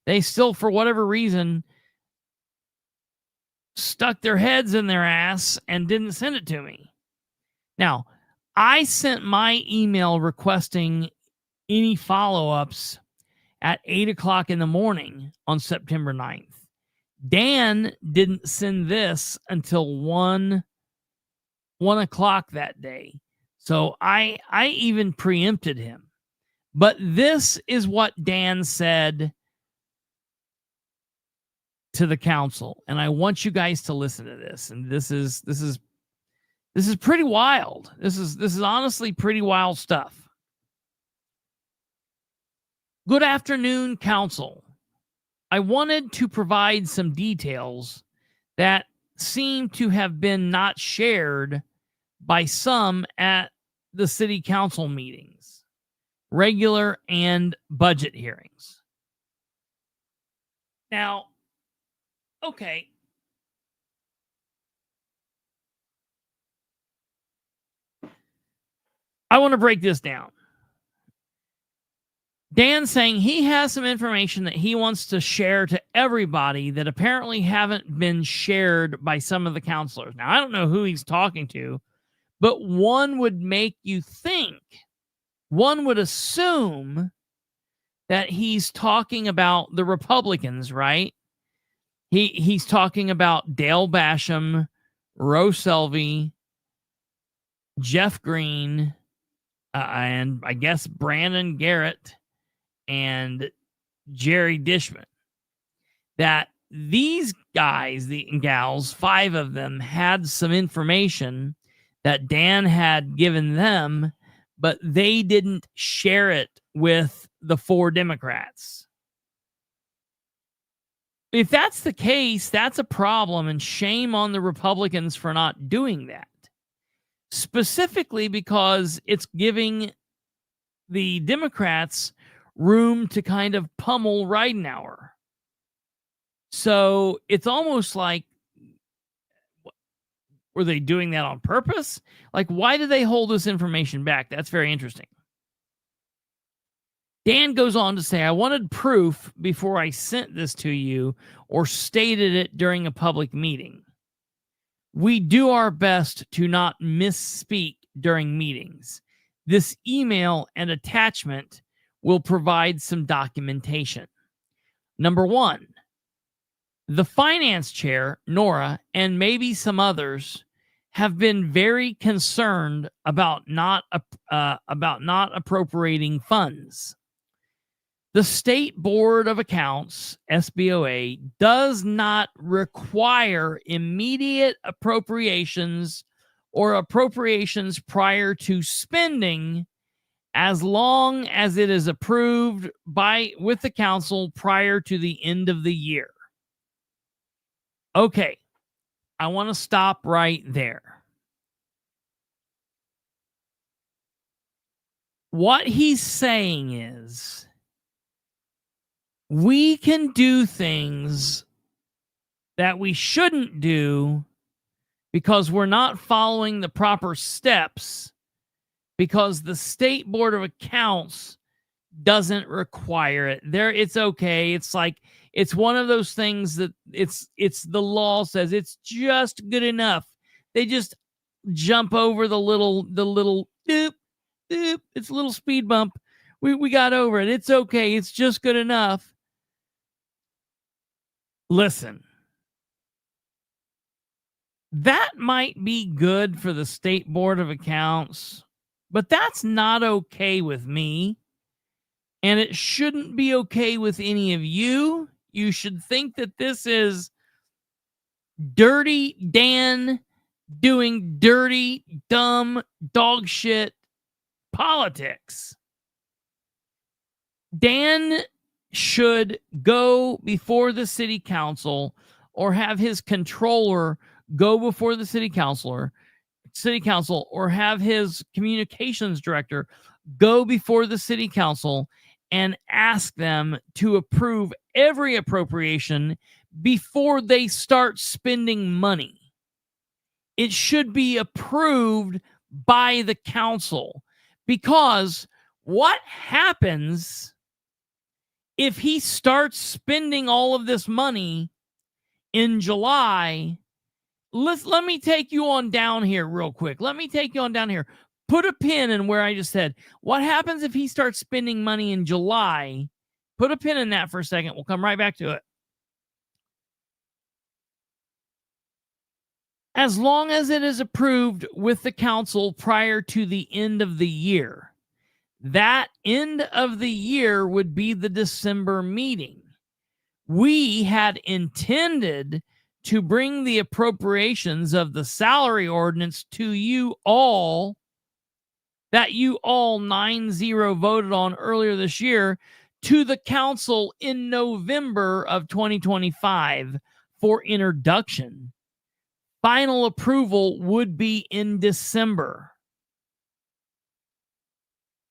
they still, for whatever reason, stuck their heads in their ass and didn't send it to me. Now, I sent my email requesting any follow-ups at 8 o'clock in the morning on September 9th. Dan didn't send this until 1 o'clock that day. So I even preempted him. But this is what Dan said to the council, and I want you guys to listen to this. And this is pretty wild. This is honestly pretty wild stuff. Good afternoon, council. I wanted to provide some details that seem to have been not shared by some at the city council meetings, regular and budget hearings. Now, okay. I want to break this down. Dan's saying he has some information that he wants to share to everybody that apparently haven't been shared by some of the counselors. Now, I don't know who he's talking to, but one would make you think, one would assume that he's talking about the Republicans, right? He's talking about Dale Basham, Rose Selvey, Jeff Green, and I guess Brandon Garrett and Jerry Dishman. That these guys, the gals, 5 of them, had some information that Dan had given them, but they didn't share it with the 4 Democrats. If that's the case, that's a problem, and shame on the Republicans for not doing that. Specifically because it's giving the Democrats room to kind of pummel Ridenour. So it's almost like, were they doing that on purpose? Like, why did they hold this information back? That's very interesting. Dan goes on to say, I wanted proof before I sent this to you or stated it during a public meeting. We do our best to not misspeak during meetings. This email and attachment will provide some documentation. Number 1, the finance chair, Nora, and maybe some others have been very concerned about not appropriating funds. The State Board of Accounts, SBOA, does not require immediate appropriations or appropriations prior to spending, as long as it is approved with the council prior to the end of the year. Okay, I want to stop right there. What he's saying is, we can do things that we shouldn't do because we're not following the proper steps, because the State Board of Accounts doesn't require it. It's okay. It's like, it's one of those things that it's the law says it's just good enough. They just jump over the little doop, doop. It's a little speed bump. We got over it. It's okay. It's just good enough. Listen, that might be good for the State Board of Accounts, but that's not okay with me. And it shouldn't be okay with any of you. You should think that this is Dirty Dan doing dirty, dumb, dog shit politics. Dan should go before the city council or have his controller go before the city council, or have his communications director go before the city council and ask them to approve every appropriation before they start spending money. It should be approved by the council, because what happens if he starts spending all of this money in July? Let me take you on down here real quick. Let me take you on down here. Put a pin in where I just said, what happens if he starts spending money in July? Put a pin in that for a second. We'll come right back to it. As long as it is approved with the council prior to the end of the year. That end of the year would be the December meeting. We had intended to bring the appropriations of the salary ordinance to you all, that you all 9-0 voted on earlier this year, to the council in November of 2025 for introduction. Final approval would be in December.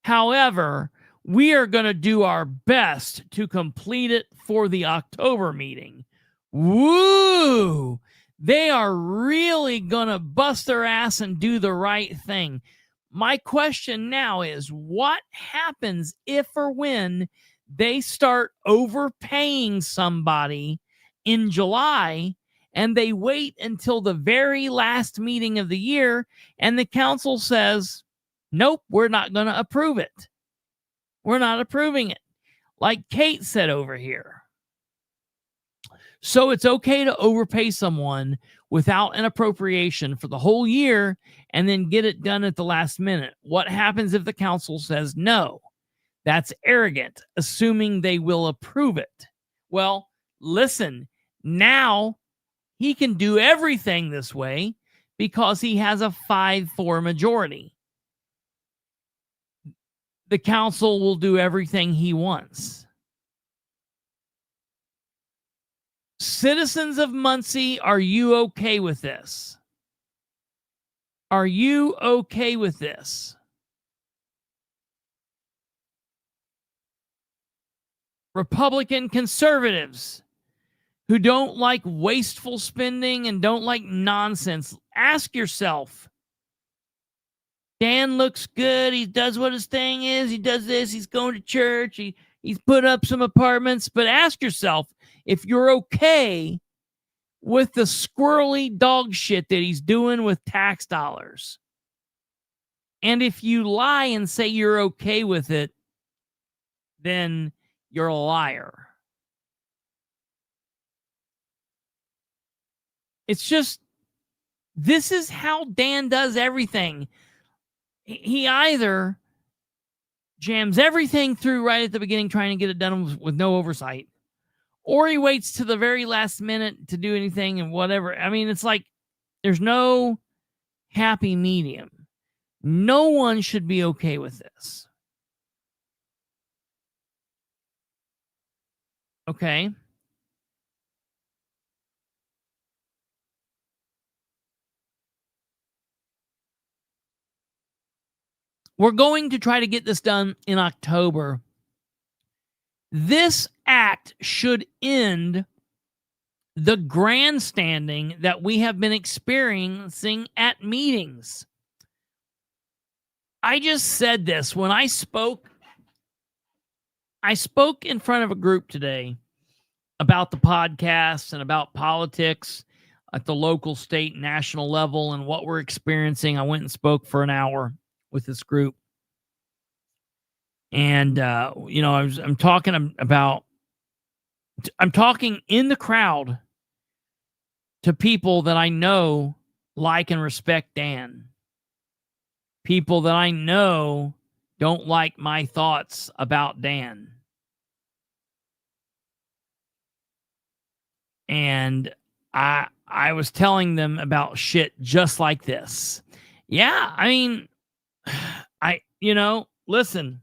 However, we are going to do our best to complete it for the October meeting. Woo! They are really going to bust their ass and do the right thing. My question now is, what happens if or when they start overpaying somebody in July and they wait until the very last meeting of the year and the council says, nope, we're not going to approve it. We're not approving it. Like Kate said over here. So it's okay to overpay someone without an appropriation for the whole year and then get it done at the last minute. What happens if the council says no? That's arrogant, assuming they will approve it. Well, listen, now he can do everything this way because he has a 5-4 majority. The council will do everything he wants. Citizens of Muncie, are you okay with this? Are you okay with this? Republican conservatives who don't like wasteful spending and don't like nonsense, ask yourself, Dan looks good. He does what his thing is. He does this. He's going to church. He's put up some apartments. But ask yourself if you're okay with the squirrely dog shit that he's doing with tax dollars. And if you lie and say you're okay with it, then you're a liar. It's just, this is how Dan does everything. He either jams everything through right at the beginning, trying to get it done with no oversight, or he waits to the very last minute to do anything and whatever. I mean, it's like there's no happy medium. No one should be okay with this. Okay. We're going to try to get this done in October. This act should end the grandstanding that we have been experiencing at meetings. I just said this when I spoke I spoke in front of a group today about the podcast and about politics at the local, state, national level and what we're experiencing. I went and spoke for an hour with this group. And, I'm talking in the crowd to people that I know, like, and respect Dan. People that I know don't like my thoughts about Dan. And I was telling them about shit just like this. Yeah, I mean, listen.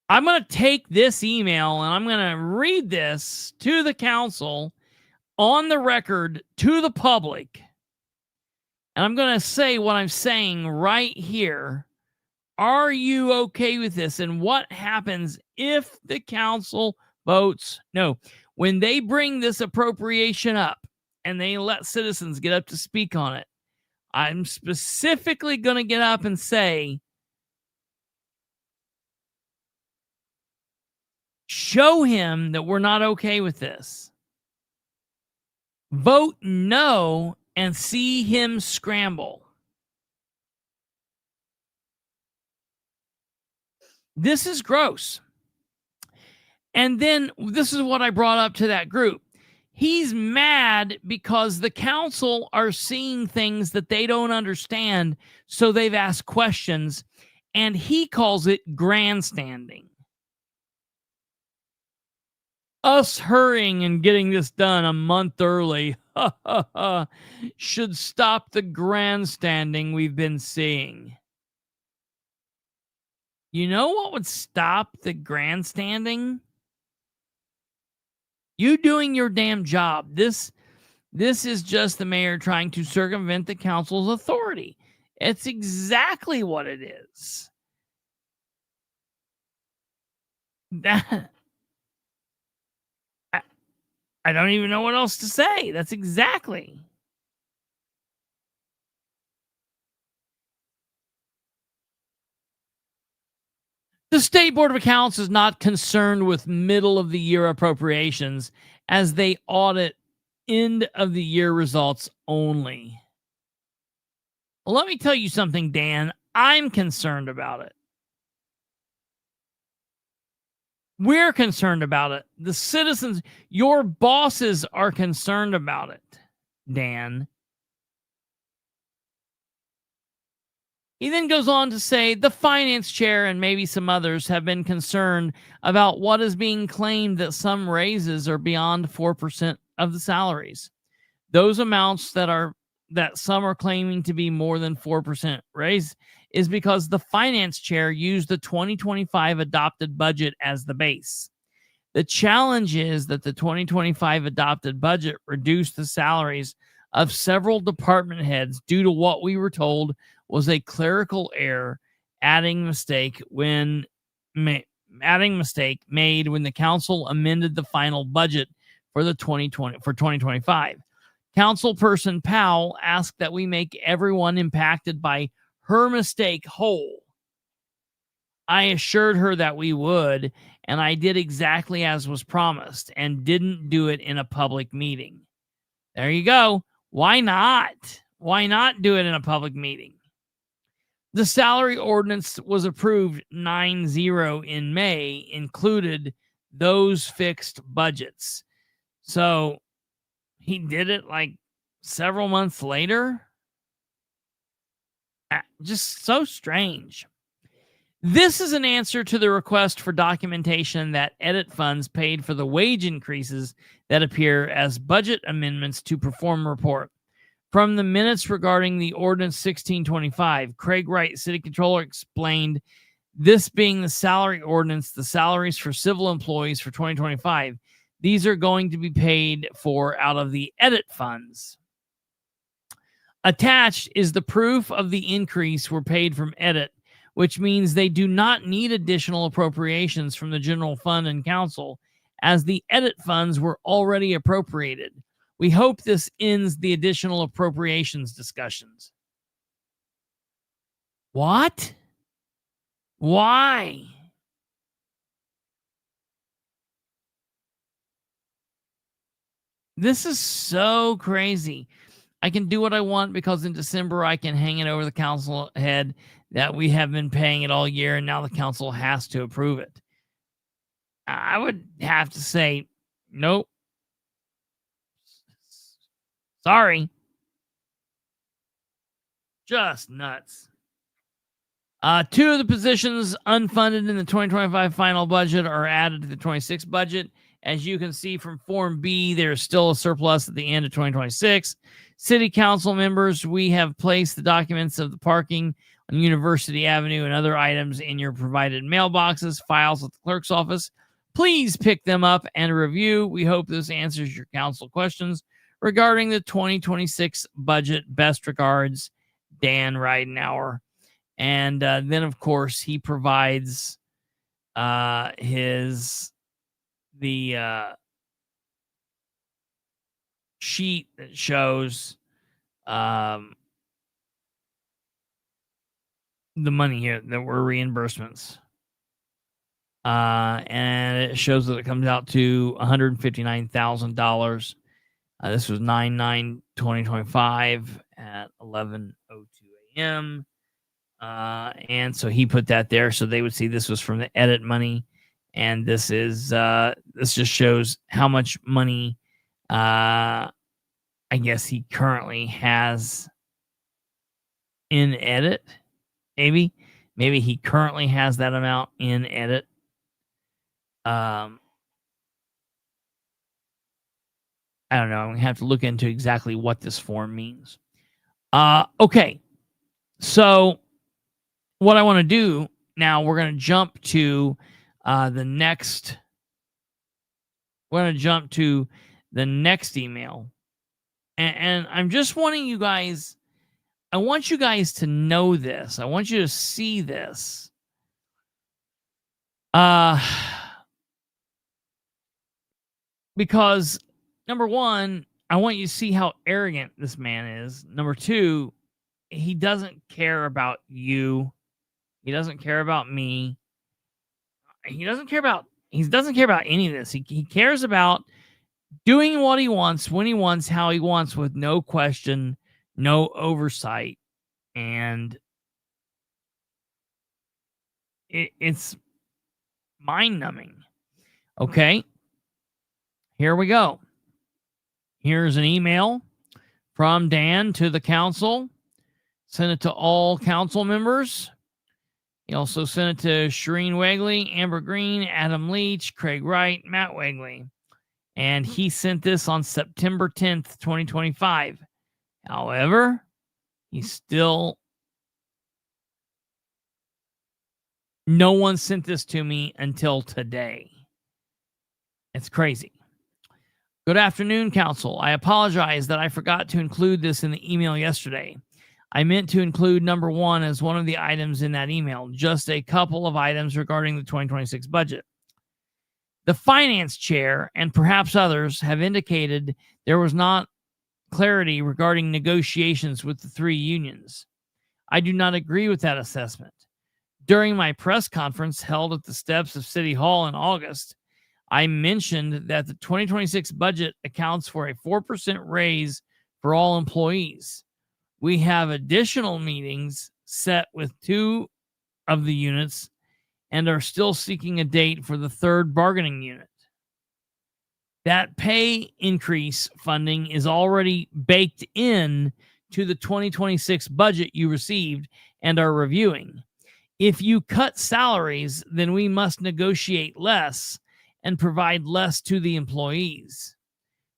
I'm going to take this email and I'm going to read this to the council on the record to the public. And I'm going to say what I'm saying right here. Are you okay with this? And what happens if the council votes no? When they bring this appropriation up and they let citizens get up to speak on it, I'm specifically going to get up and say, show him that we're not okay with this. Vote no and see him scramble. This is gross. And then this is what I brought up to that group. He's mad because the council are seeing things that they don't understand, so they've asked questions, and he calls it grandstanding. Us hurrying and getting this done a month early should stop the grandstanding we've been seeing. You know what would stop the grandstanding? You doing your damn job. This is just the mayor trying to circumvent the council's authority. It's exactly what it is. I don't even know what else to say. That's exactly. The State Board of Accounts is not concerned with middle of the year appropriations as they audit end of the year results only. Well, let me tell you something, Dan. I'm concerned about it. We're concerned about it. The citizens, your bosses are concerned about it, Dan. He then goes on to say the finance chair and maybe some others have been concerned about what is being claimed that some raises are beyond 4% of the salaries. Those amounts that some are claiming to be more than 4% raise is because the finance chair used the 2025 adopted budget as the base. The challenge is that the 2025 adopted budget reduced the salaries of several department heads due to what we were told was a clerical error, adding mistake made when the council amended the final budget for 2025. Councilperson Powell asked that we make everyone impacted by her mistake whole. I assured her that we would, and I did exactly as was promised and didn't do it in a public meeting. There you go. Why not? Why not do it in a public meeting? The salary ordinance was approved 9-0 in May, included those fixed budgets. So he did it like several months later. Just so strange. This is an answer to the request for documentation that edit funds paid for the wage increases that appear as budget amendments to perform report. From the minutes regarding the Ordinance 1625, Craig Wright, City Controller, explained this being the salary ordinance, the salaries for civil employees for 2025. These are going to be paid for out of the edit funds. Attached is the proof of the increase were paid from edit, which means they do not need additional appropriations from the general fund and council, as the edit funds were already appropriated. We hope this ends the additional appropriations discussions. What? Why? This is so crazy. I can do what I want because in December I can hang it over the council head that we have been paying it all year and now the council has to approve it. I would have to say, nope. Sorry. Just nuts. Two of the positions unfunded in the 2025 final budget are added to the 26 budget. As you can see from Form B, there's still a surplus at the end of 2026. City council members, we have placed the documents of the parking on University Avenue and other items in your provided mailboxes, files at the clerk's office. Please pick them up and review. We hope this answers your council questions regarding the 2026 budget. Best regards, Dan Ridenauer. And then, of course, he provides the sheet that shows the money here that were reimbursements. And it shows that it comes out to $159,000. This was 9/9/2025 at 11:02 a.m. And so he put that there so they would see this was from the edit money. And this is this just shows how much money I guess he currently has in edit. Maybe he currently has that amount in edit. I don't know. I'm gonna have to look into exactly what this form means. Okay. So what I want to do now, we're going to jump to the next. We're going to jump to the next email, and I'm just wanting you guys. I want you guys to know this. I want you to see this. Because number one, I want you to see how arrogant this man is. Number two, he doesn't care about you. He doesn't care about me. He doesn't care about any of this. He cares about doing what he wants, when he wants, how he wants, with no question, no oversight. And it's mind-numbing. Okay. Here we go. Here's an email from Dan to the council. Send it to all council members. He also sent it to Shireen Wegley, Amber Green, Adam Leach, Craig Wright, Matt Wegley. And he sent this on September 10th, 2025. However, no one sent this to me until today. It's crazy. Good afternoon, council. I apologize that I forgot to include this in the email yesterday. I meant to include number one as one of the items in that email, just a couple of items regarding the 2026 budget. The finance chair and perhaps others have indicated there was not clarity regarding negotiations with the three unions. I do not agree with that assessment. During my press conference held at the steps of City Hall in August, I mentioned that the 2026 budget accounts for a 4% raise for all employees. We have additional meetings set with two of the units and are still seeking a date for the third bargaining unit. That pay increase funding is already baked in to the 2026 budget you received and are reviewing. If you cut salaries, then we must negotiate less and provide less to the employees.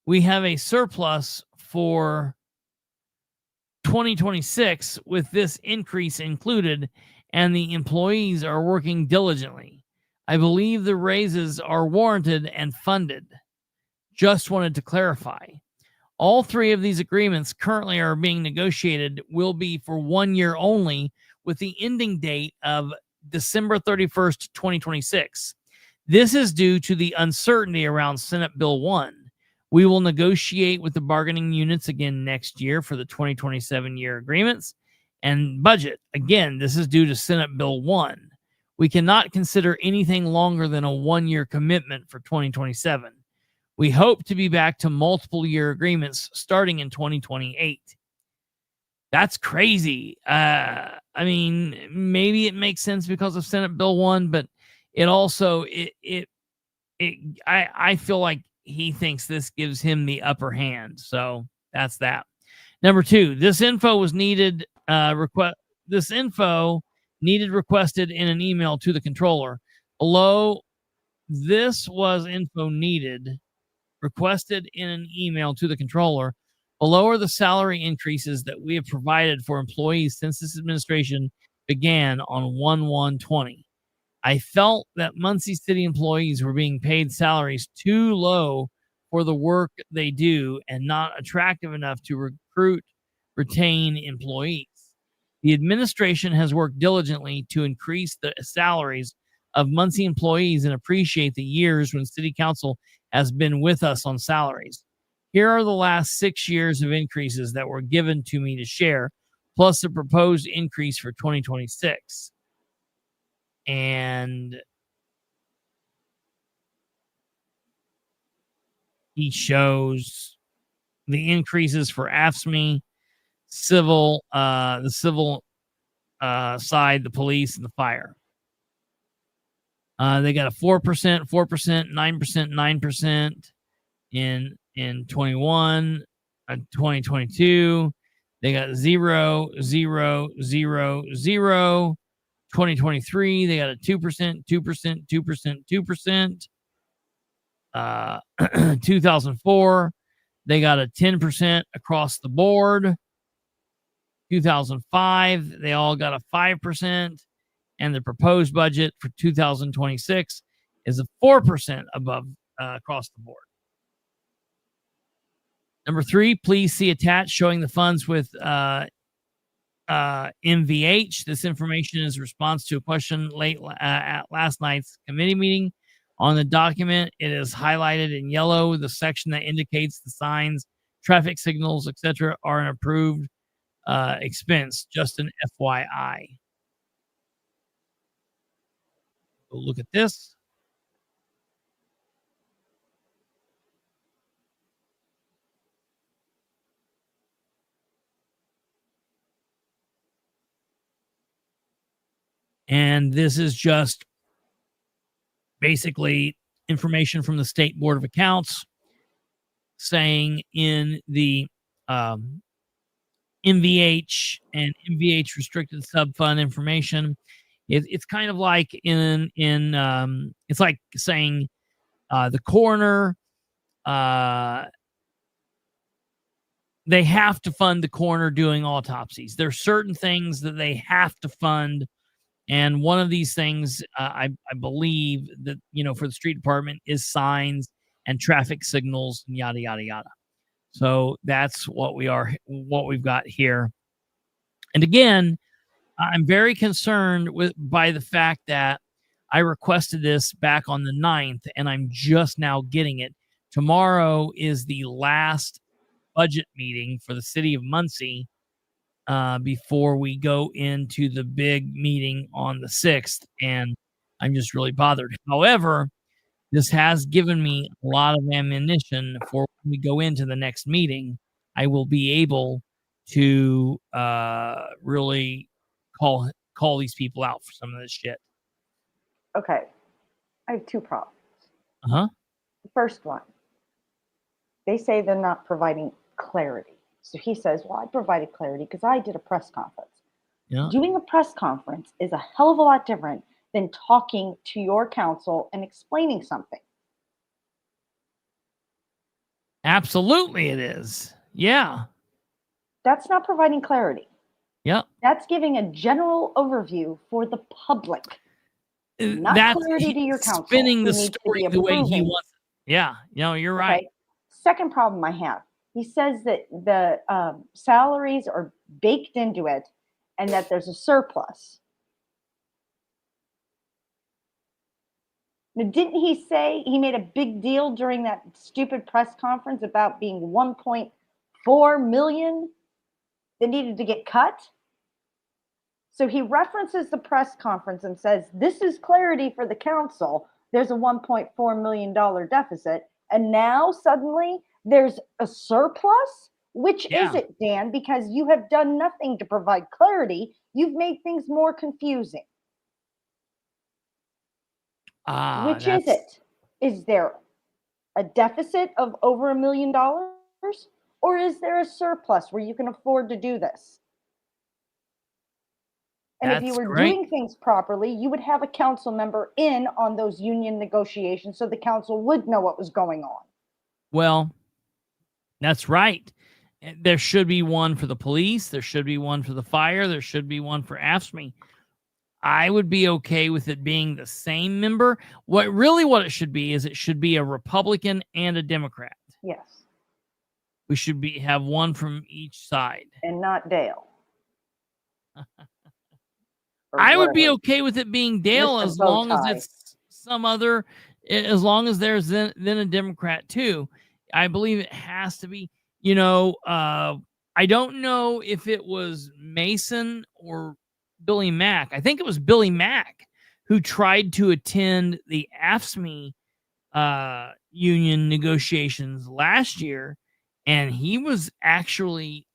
We have a surplus for 2026 with this increase included, and the employees are working diligently. I believe the raises are warranted and funded. Just wanted to clarify. All three of these agreements currently are being negotiated will be for 1 year only, with the ending date of December 31st, 2026. This is due to the uncertainty around Senate Bill 1. We will negotiate with the bargaining units again next year for the 2027 year agreements and budget. Again, this is due to Senate Bill 1. We cannot consider anything longer than a 1-year commitment for 2027. We hope to be back to multiple year agreements starting in 2028. That's crazy. I mean, maybe it makes sense because of Senate Bill 1, but it also I feel like he thinks this gives him the upper hand. So that's that. Number 2, this info was needed. Requested in an email to the controller. Below, this was info needed requested in an email to the controller. Below are the salary increases that we have provided for employees since this administration began on 1/1/20. I felt that Muncie City employees were being paid salaries too low for the work they do and not attractive enough to retain employees. The administration has worked diligently to increase the salaries of Muncie employees and appreciate the years when City Council has been with us on salaries. Here are the last 6 years of increases that were given to me to share, plus the proposed increase for 2026. And he shows the increases for AFSCME, civil, the civil side, the police, and the fire. They got a 4%, 4%, 9%, 9% in 21, 2022. They got 0, 0, 0, 0. 2023, they got a 2%, 2%, 2%, 2%. 2004, they got a 10% across the board. 2005, they all got a 5%. And the proposed budget for 2026 is a 4% above across the board. Number 3, please see attached showing the funds with MVH. This information is a response to a question late at last night's committee meeting. On the document, it is highlighted in yellow. The section that indicates the signs, traffic signals, etc., are an approved expense. Just an FYI. Look at this. And this is just basically information from the State Board of Accounts saying in the MVH and MVH restricted subfund information, it's kind of like it's like saying the coroner, they have to fund the coroner doing autopsies. There's certain things that they have to fund. And one of these things, I believe that, for the street department is signs and traffic signals and yada, yada, yada. So that's what we've got here. And again, I'm very concerned by the fact that I requested this back on the 9th and I'm just now getting it. Tomorrow is the last budget meeting for the city of Muncie before we go into the big meeting on the 6th, and I'm just really bothered. However, this has given me a lot of ammunition for when we go into the next meeting. I will be able to really call these people out for some of this shit. Okay. I have 2 problems. Uh-huh. The first one, they say they're not providing clarity. So he says, well, I provided clarity because I did a press conference. Yeah. Doing a press conference is a hell of a lot different than talking to your council and explaining something. Absolutely it is. Yeah. That's not providing clarity. Yep. That's giving a general overview for the public. Not clarity to your council. Spinning the story the way he wants it. Yeah. You're right. Okay. Second problem I have. He says that the salaries are baked into it and that there's a surplus. Now, didn't he say he made a big deal during that stupid press conference about being 1.4 million that needed to get cut? So he references the press conference and says, this is clarity for the council. There's a $1.4 million deficit. And now suddenly there's a surplus? Which is it, Dan? Because you have done nothing to provide clarity. You've made things more confusing. Which is it? Is there a deficit of over $1 million? Or is there a surplus where you can afford to do this? And if you were doing things properly, you would have a council member in on those union negotiations so the council would know what was going on. Well, that's right. There should be one for the police. There should be one for the fire. There should be one for AFSCME. I would be okay with it being the same member. What it should be is it should be a Republican and a Democrat. Yes. We should have one from each side. And not Dale. I would be okay with it being Dale as long as it's some other, as long as there's then a Democrat too. I believe it has to be, I don't know if it was Mason or Billy Mack. I think it was Billy Mack who tried to attend the AFSCME union negotiations last year, and he was actually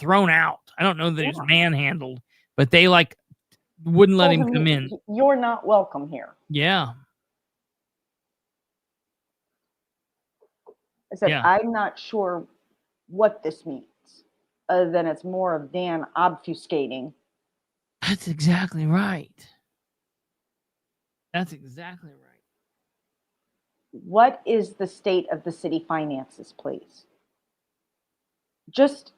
thrown out. I don't know that he was manhandled, but they wouldn't let him come in. You're not welcome here. Yeah. I said, I'm not sure what this means, other than it's more of Dan obfuscating. That's exactly right. That's exactly right. What is the state of the city finances, please? Just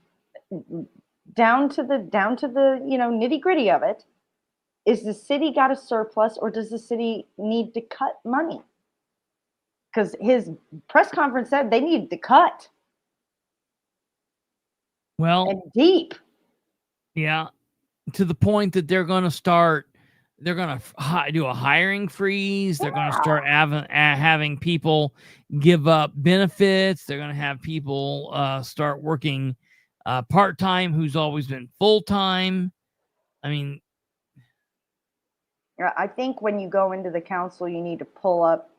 down to the nitty gritty of it. Is the city got a surplus, or does the city need to cut money? Because his press conference said they needed to cut. Well, and deep. Yeah, to the point that they're going to do a hiring freeze. They're going to start having people give up benefits. They're going to have people start working part-time who's always been full-time. I mean, I think when you go into the council, you need to pull up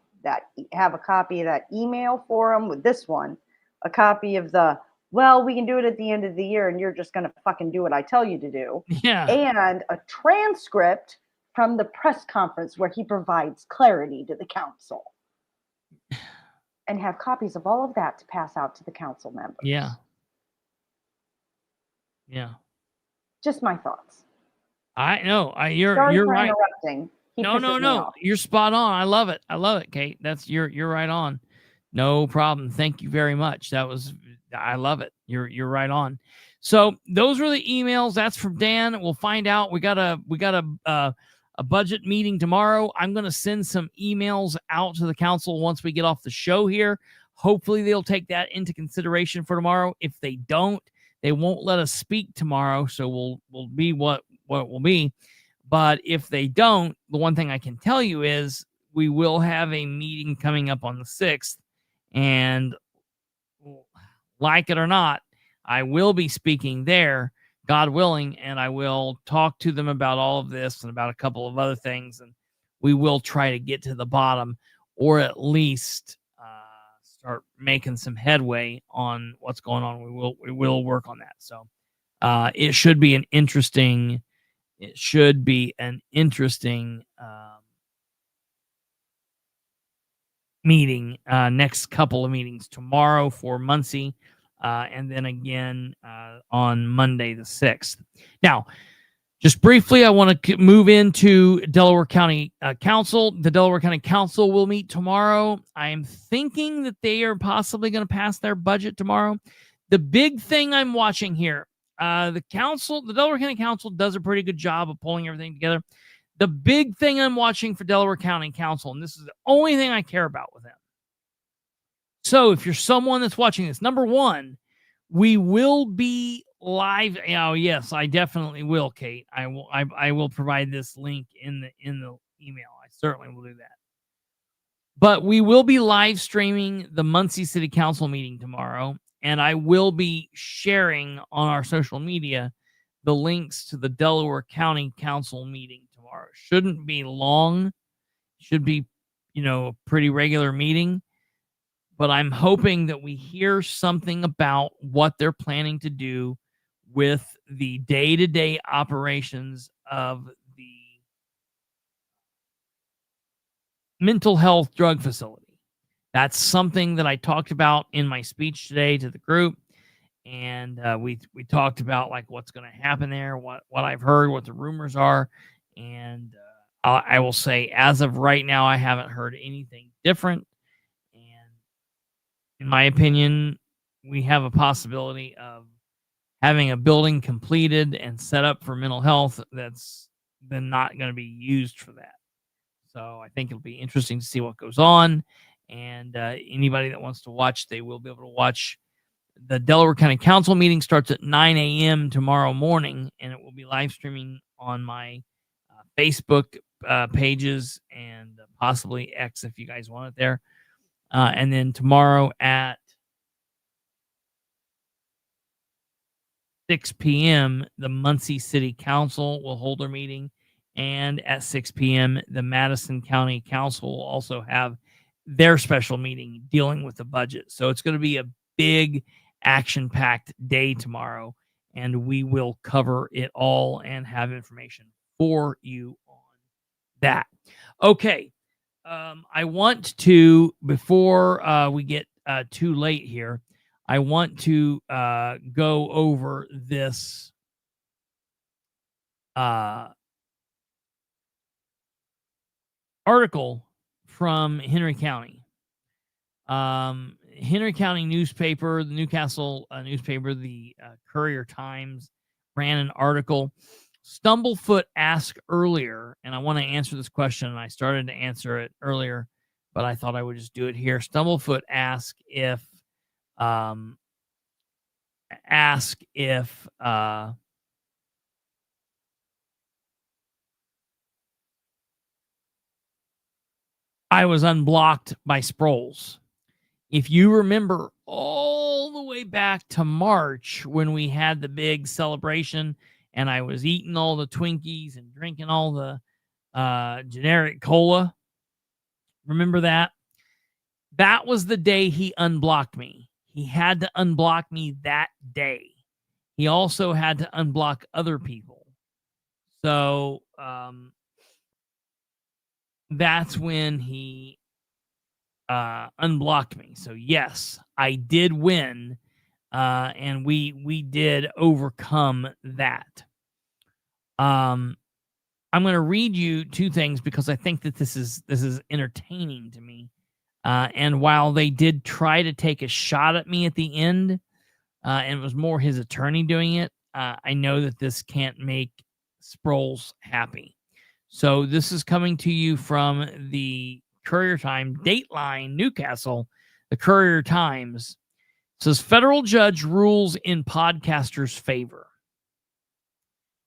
have a copy of that email for them with this one, a copy of we can do it at the end of the year and you're just going to fucking do what I tell you to do. Yeah. And a transcript from the press conference where he provides clarity to the council. And have copies of all of that to pass out to the council members. Yeah. Yeah. Just my thoughts. I know. You're right. Interrupting. No. You're spot on. I love it, Kate. You're right on. No problem. Thank you very much. I love it. You're right on. So those were the emails. That's from Dan. We'll find out. We got a budget meeting tomorrow. I'm going to send some emails out to the council once we get off the show here. Hopefully they'll take that into consideration for tomorrow. If they don't, they won't let us speak tomorrow. So we'll be what it will be. But if they don't, the one thing I can tell you is we will have a meeting coming up on the 6th. And like it or not, I will be speaking there, God willing, and I will talk to them about all of this and about a couple of other things. And we will try to get to the bottom, or at least start making some headway on what's going on. We will work on that. So it should be an interesting meeting, next couple of meetings tomorrow for Muncie, and then again on Monday the 6th. Now, just briefly, I want to move into Delaware County Council. The Delaware County Council will meet tomorrow. I am thinking that they are possibly going to pass their budget tomorrow. The big thing I'm watching here, the Delaware County Council does a pretty good job of pulling everything together. The big thing I'm watching for Delaware County Council, and this is the only thing I care about with them. So if you're someone that's watching this, number one, we will be live. Oh, yes, I definitely will, Kate. I will provide this link in the email. I certainly will do that. But we will be live streaming the Muncie City Council meeting tomorrow, and I will be sharing on our social media the links to the Delaware County Council meeting tomorrow. Shouldn't be long. Should be, a pretty regular meeting. But I'm hoping that we hear something about what they're planning to do with the day-to-day operations of the mental health drug facility. That's something that I talked about in my speech today to the group. And we talked about like what's going to happen there, what I've heard, what the rumors are. And I will say, as of right now, I haven't heard anything different. And in my opinion, we have a possibility of having a building completed and set up for mental health that's then not going to be used for that. So I think it'll be interesting to see what goes on. And anybody that wants to watch, they will be able to watch. The Delaware County Council meeting starts at 9 a.m. tomorrow morning, and it will be live streaming on my Facebook pages and possibly X if you guys want it there. And then tomorrow at 6 p.m., the Muncie City Council will hold their meeting. And at 6 p.m., the Madison County Council will also have their special meeting dealing with the budget. So it's going to be a big action-packed day tomorrow, and we will cover it all and have information for you on that. Okay. I want to, before we get too late here, I want to go over this article from Henry County. Henry County newspaper, the Newcastle newspaper, the Courier-Times, ran an article. Stumblefoot asked earlier, and I want to answer this question, and I started to answer it earlier, but I thought I would just do it here. Stumblefoot asked if I was unblocked by Sproles. If you remember all the way back to March when we had the big celebration and I was eating all the Twinkies and drinking all the generic cola, remember that? That was the day he unblocked me. He had to unblock me that day. He also had to unblock other people. So that's when he unblocked me. So yes, I did win, and we did overcome that. I'm going to read you two things because I think that this is entertaining to me. And while they did try to take a shot at me at the end, and it was more his attorney doing it, I know that this can't make Sproles happy. So this is coming to you from the Courier-Times, Dateline, Newcastle. The Courier-Times says federal judge rules in podcaster's favor.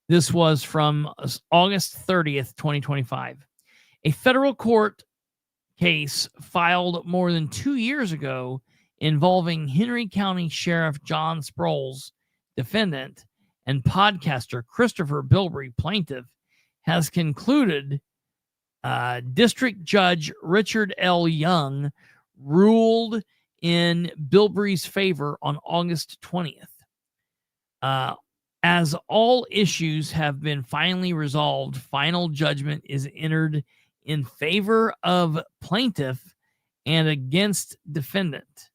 This was from August 30th, 2025. A federal court case filed more than 2 years ago involving Henry County Sheriff John Sproles, defendant, and podcaster Kristopher Bilbrey, plaintiff, has concluded. District Judge Richard L. Young ruled in Bilbrey's favor on August 20th. As all issues have been finally resolved, final judgment is entered in favor of plaintiff and against defendant.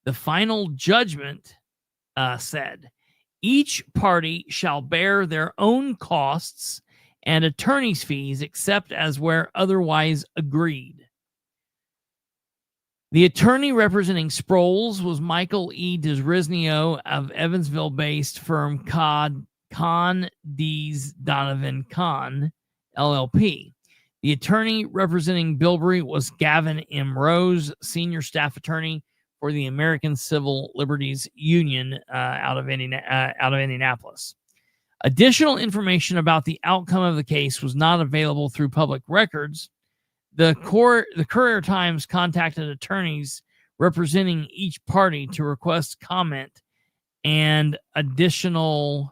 The final judgment said, each party shall bear their own costs and attorney's fees except as where otherwise agreed. The attorney representing Sproles was Michael E. Desrisnio of Evansville-based firm Kahn Dees Donovan Kahn, LLP. The attorney representing Bilbrey was Gavin M. Rose, senior staff attorney for the American Civil Liberties Union out of Indianapolis. Additional information about the outcome of the case was not available through public records. The Courier-Times contacted attorneys representing each party to request comment and additional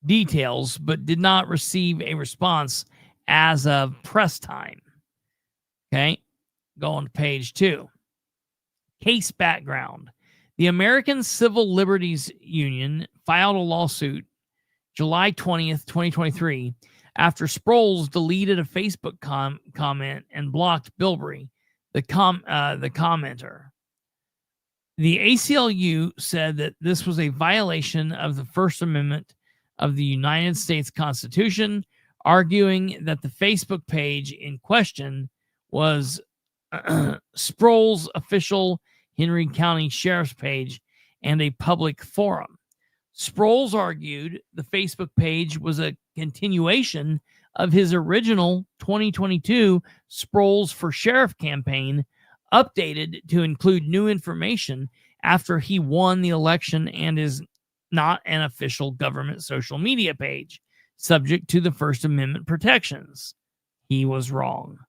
details, but did not receive a response as of press time. Okay, go on to page 2. Case background. The American Civil Liberties Union filed a lawsuit July 20th, 2023, after Sproles deleted a Facebook comment and blocked Bilbrey, the commenter. The ACLU said that this was a violation of the First Amendment of the United States Constitution, arguing that the Facebook page in question was Sproles' official Henry County Sheriff's page and a public forum. Sproles argued the Facebook page was a continuation of his original 2022 Sproles for Sheriff campaign, updated to include new information after he won the election, and is not an official government social media page, subject to the First Amendment protections. He was wrong.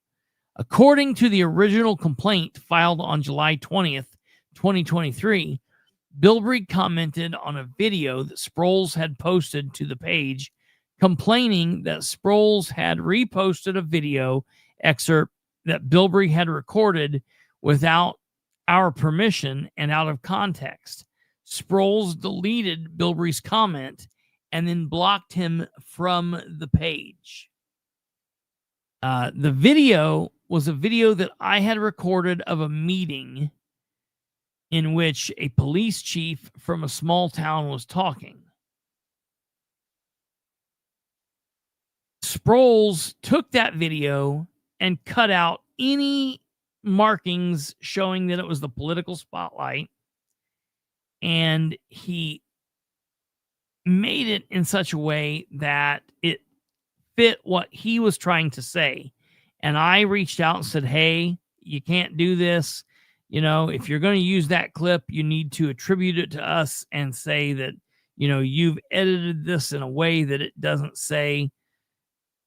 According to the original complaint filed on July 20th, 2023, Bilbrey commented on a video that Sproles had posted to the page, complaining that Sproles had reposted a video excerpt that Bilbrey had recorded without our permission and out of context. Sproles deleted Bilbrey's comment and then blocked him from the page. The video was a video that I had recorded of a meeting in which a police chief from a small town was talking. Sproles took that video and cut out any markings showing that it was the political spotlight, and he made it in such a way that it fit what he was trying to say. And I reached out and said, hey, you can't do this. You know, if you're going to use that clip, you need to attribute it to us and say that, you know, you've edited this in a way that it doesn't say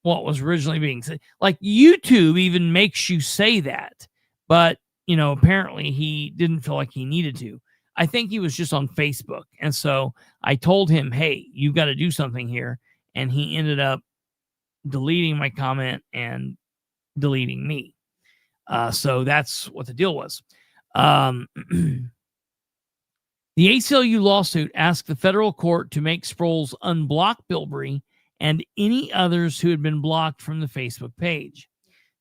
what was originally being said. Like YouTube even makes you say that. But, you know, apparently he didn't feel like he needed to. I think he was just on Facebook. And so I told him, hey, you've got to do something here. And he ended up deleting my comment and deleting me. So that's what the deal was. The ACLU lawsuit asked the federal court to make Sproles unblock Bilbrey and any others who had been blocked from the Facebook page.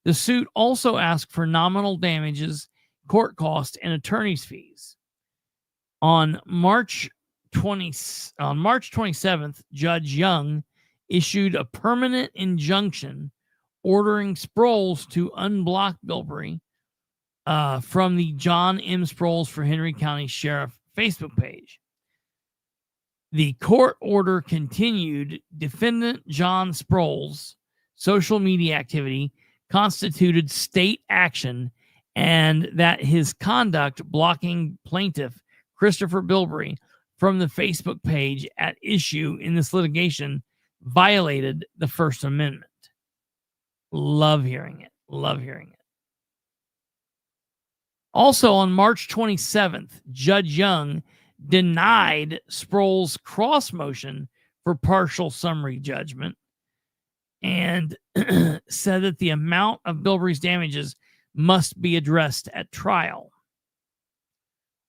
The suit also asked for nominal damages, court costs, and attorney's fees. On March 27th, Judge Young issued a permanent injunction ordering Sproles to unblock Bilbrey from the John M. Sproles for Henry County Sheriff Facebook page. The court order continued defendant John Sproles' social media activity constituted state action, and that his conduct blocking plaintiff Kristopher Bilbrey from the Facebook page at issue in this litigation violated the First Amendment. Love hearing it. Love hearing it. Also, on March 27th, Judge Young denied Sproles' cross motion for partial summary judgment and said that the amount of Bilbrey's damages must be addressed at trial.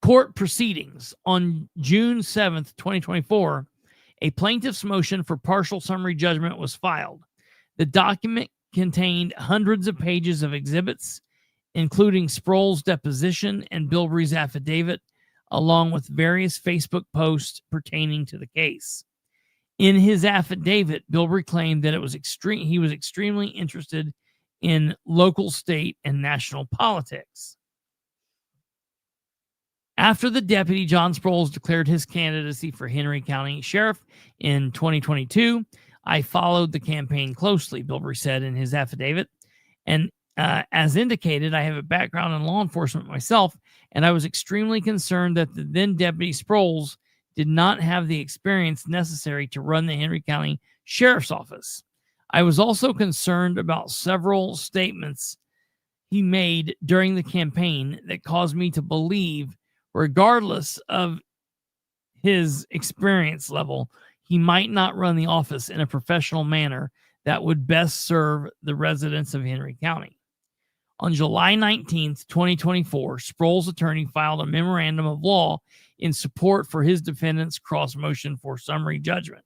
Court proceedings. On June 7th, 2024, a plaintiff's motion for partial summary judgment was filed. The document contained hundreds of pages of exhibits, including Sproles' deposition and Bilbrey's affidavit, along with various Facebook posts pertaining to the case. In his affidavit, Bilbrey claimed that he was extremely interested in local, state, and national politics. After the deputy, John Sproles, declared his candidacy for Henry County Sheriff in 2022, I followed the campaign closely, Bilbrey said in his affidavit. And as indicated, I have a background in law enforcement myself, and I was extremely concerned that the then Deputy Sproles did not have the experience necessary to run the Henry County Sheriff's Office. I was also concerned about several statements he made during the campaign that caused me to believe, regardless of his experience level, he might not run the office in a professional manner that would best serve the residents of Henry County. On July 19th, 2024, Sproles' attorney filed a memorandum of law in support for his defendant's cross motion for summary judgment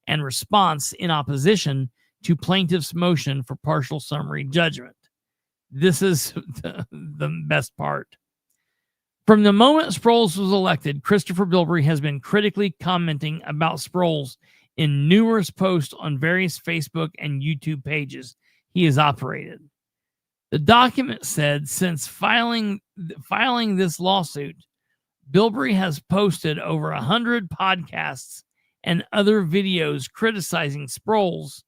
and response in opposition to plaintiff's motion for partial summary judgment. This is the best part. From the moment Sproles was elected, Kristopher Bilbrey has been critically commenting about Sproles in numerous posts on various Facebook and YouTube pages he has operated. The document said since filing this lawsuit, Bilbrey has posted over 100 podcasts and other videos criticizing Sproles,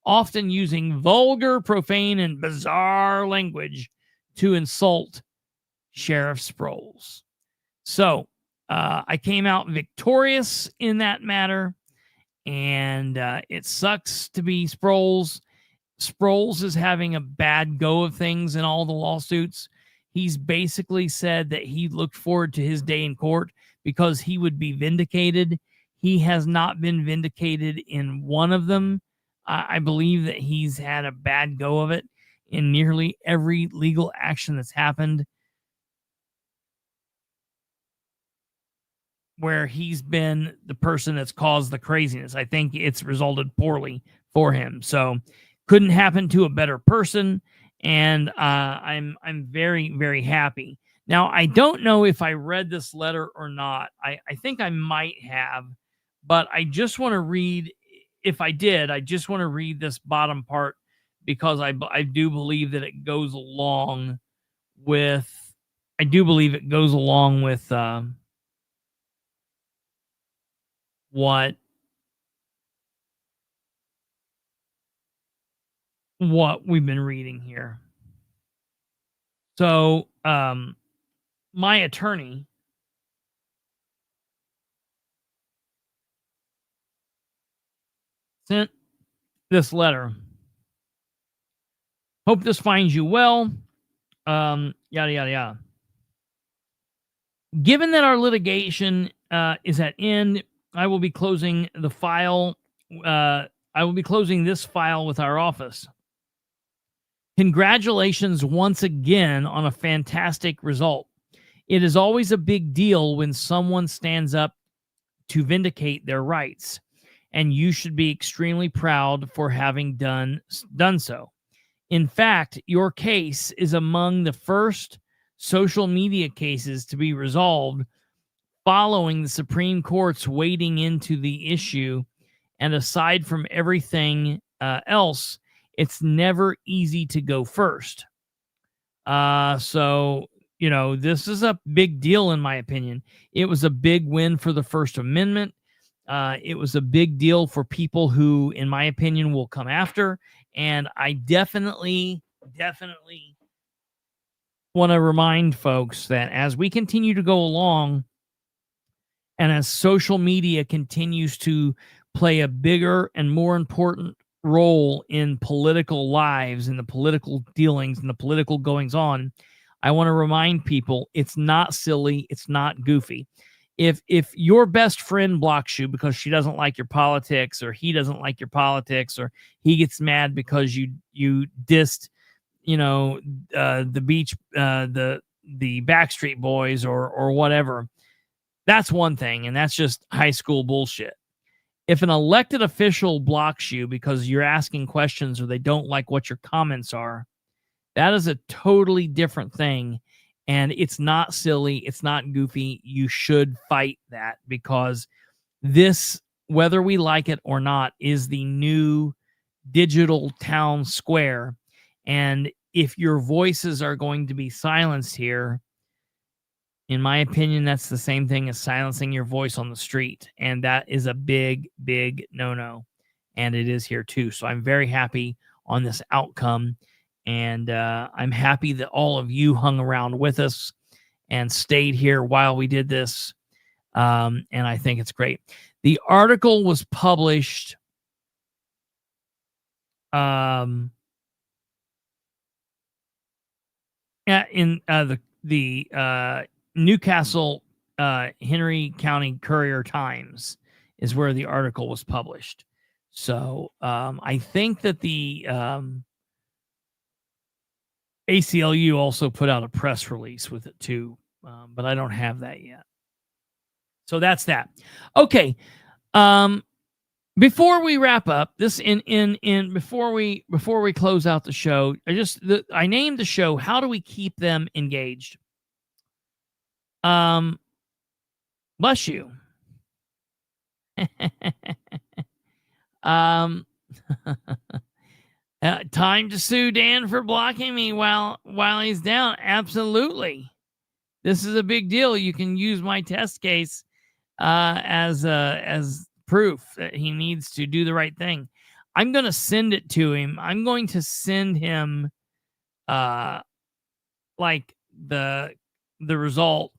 often using vulgar, profane, and bizarre language to insult Sheriff Sproles. So I came out victorious in that matter, and it sucks to be Sproles. Sproles is having a bad go of things in all the lawsuits. He's basically said that he looked forward to his day in court because he would be vindicated. He has not been vindicated in one of them. I believe that he's had a bad go of it in nearly every legal action that's happened where he's been the person that's caused the craziness. I think it's resulted poorly for him. So couldn't happen to a better person, and I'm very, very happy. Now, I don't know if I read this letter or not. I think I might have, but I just want to read. If I did, I just want to read this bottom part because I do believe that it goes along with. I do believe it goes along with what we've been reading here. So, my attorney sent this letter. Hope this finds you well. Yada, yada, yada. Given that our litigation is at end, I will be closing the file. I will be closing this file with our office. Congratulations once again on a fantastic result. It is always a big deal when someone stands up to vindicate their rights, and you should be extremely proud for having done so. In fact, your case is among the first social media cases to be resolved following the Supreme Court's wading into the issue, and aside from everything else, it's never easy to go first. So, this is a big deal in my opinion. It was a big win for the First Amendment. It was a big deal for people who, in my opinion, will come after. And I definitely want to remind folks that as we continue to go along and as social media continues to play a bigger and more important role in political lives and the political dealings and the political goings on, I want to remind people it's not silly, it's not goofy. If your best friend blocks you because she doesn't like your politics, or he doesn't like your politics, or he gets mad because you dissed the Backstreet Boys or whatever, that's one thing, and that's just high school bullshit. If an elected official blocks you because you're asking questions or they don't like what your comments are, that is a totally different thing. And it's not silly. It's not goofy. You should fight that, because this, whether we like it or not, is the new digital town square. And if your voices are going to be silenced here, in my opinion, that's the same thing as silencing your voice on the street. And that is a big, big no-no. And it is here too. So I'm very happy on this outcome. And I'm happy that all of you hung around with us and stayed here while we did this. And I think it's great. The article was published in the Newcastle Henry County Courier-Times is where the article was published. So I think that the ACLU also put out a press release with it too, but I don't have that yet. So that's that. Okay. Before we wrap up this, before we close out the show, I named the show "How Do We Keep Them Engaged?" Bless you. Time to sue Dan for blocking me while he's down. Absolutely. This is a big deal. You can use my test case as proof that he needs to do the right thing. I'm going to send it to him. I'm going to send him like the result,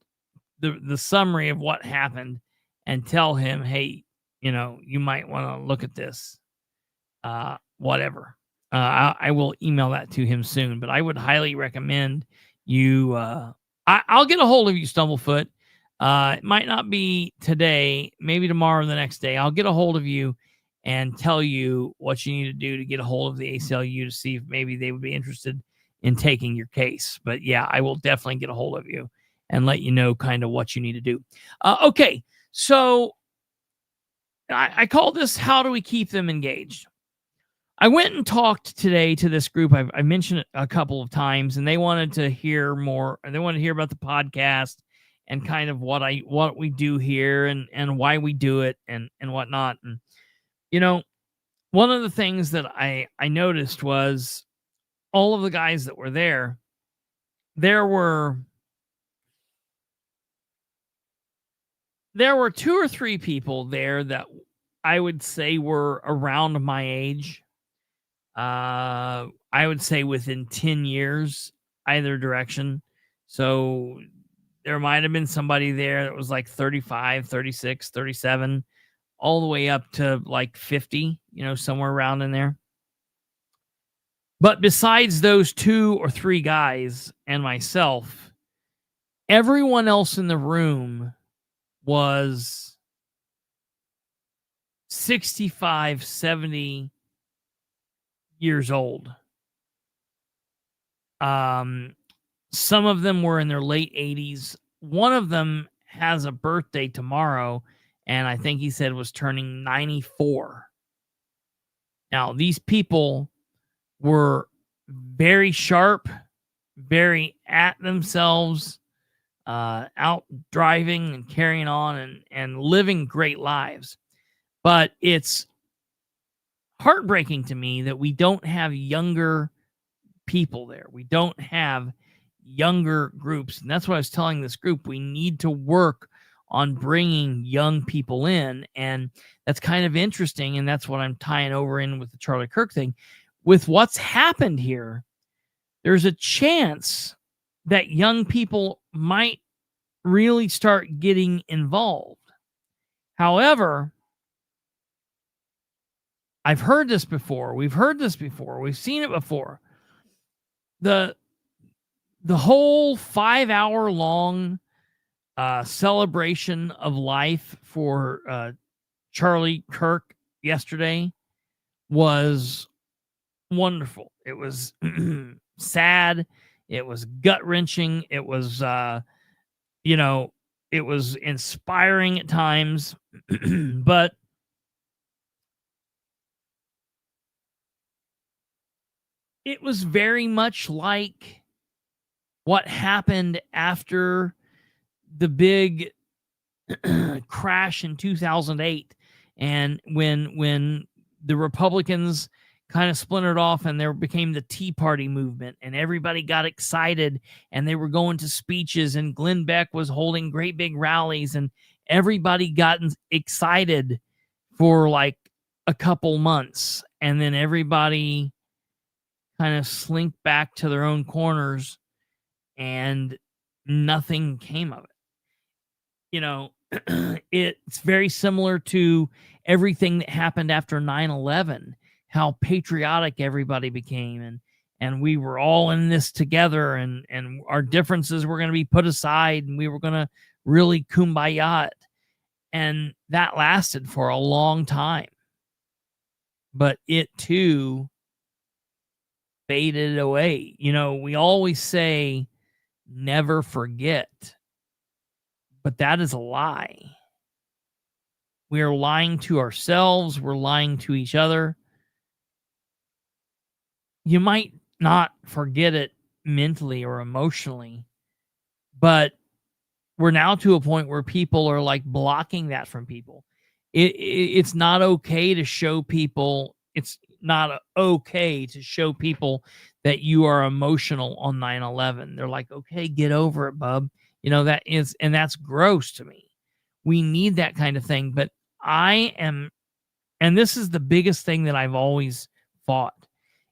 the summary of what happened, and tell him, hey, you might want to look at this. Whatever. I will email that to him soon, but I would highly recommend you. I'll get a hold of you, Stumblefoot. It might not be today, maybe tomorrow or the next day. I'll get a hold of you and tell you what you need to do to get a hold of the ACLU to see if maybe they would be interested in taking your case. But yeah, I will definitely get a hold of you and let you know kind of what you need to do. Okay, so I call this "How Do We Keep Them Engaged?" I went and talked today to this group. I mentioned it a couple of times, and they wanted to hear more. They wanted to hear about the podcast and kind of what we do here and why we do it and whatnot. And one of the things that I noticed was all of the guys that were there. There were 2 or 3 people there that I would say were around my age. I would say within 10 years, either direction. So there might have been somebody there that was like 35, 36, 37, all the way up to like 50, somewhere around in there. But besides those 2 or 3 guys and myself, everyone else in the room was 65, 70 years old. Some of them were in their late 80s. One of them has a birthday tomorrow, and I think he said was turning 94. Now, these people were very sharp, very at themselves, out driving and carrying on and living great lives. But it's heartbreaking to me that we don't have younger people there. We don't have younger groups. And that's what I was telling this group. We need to work on bringing young people in. And that's kind of interesting. And that's what I'm tying over in with the Charlie Kirk thing. With what's happened here, there's a chance that young people might really start getting involved. However, I've heard this before. We've heard this before. We've seen it before. The whole 5-hour long celebration of life for Charlie Kirk yesterday was wonderful. It was sad. It was gut-wrenching. It was, it was inspiring at times, but it was very much like what happened after the big crash in 2008, and when the Republicans kind of splintered off and there became the Tea Party movement, and everybody got excited and they were going to speeches, and Glenn Beck was holding great big rallies, and everybody got excited for like a couple months, and then everybody kind of slink back to their own corners and nothing came of it. It's very similar to everything that happened after 9/11, how patriotic everybody became, and we were all in this together, and our differences were going to be put aside, and we were going to really kumbaya it. And that lasted for a long time. But it too faded away. You know, we always say never forget, but that is a lie. We are lying to ourselves. We're lying to each other. You might not forget it mentally or emotionally, but we're now to a point where people are like blocking that from people. It's not okay to show people. It's not okay to show people that you are emotional on 9/11. They're like, okay, get over it, bub. You know, and that's gross to me. We need that kind of thing. But and this is the biggest thing that I've always fought,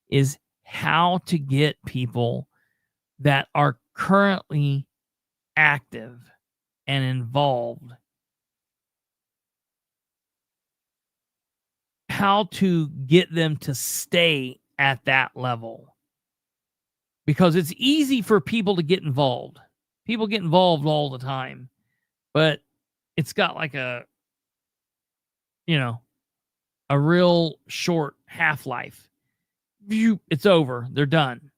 is how to get people that are currently active and involved, how to get them to stay at that level. Because it's easy for people to get involved. People get involved all the time, but it's got like a real short half-life. It's over. They're done.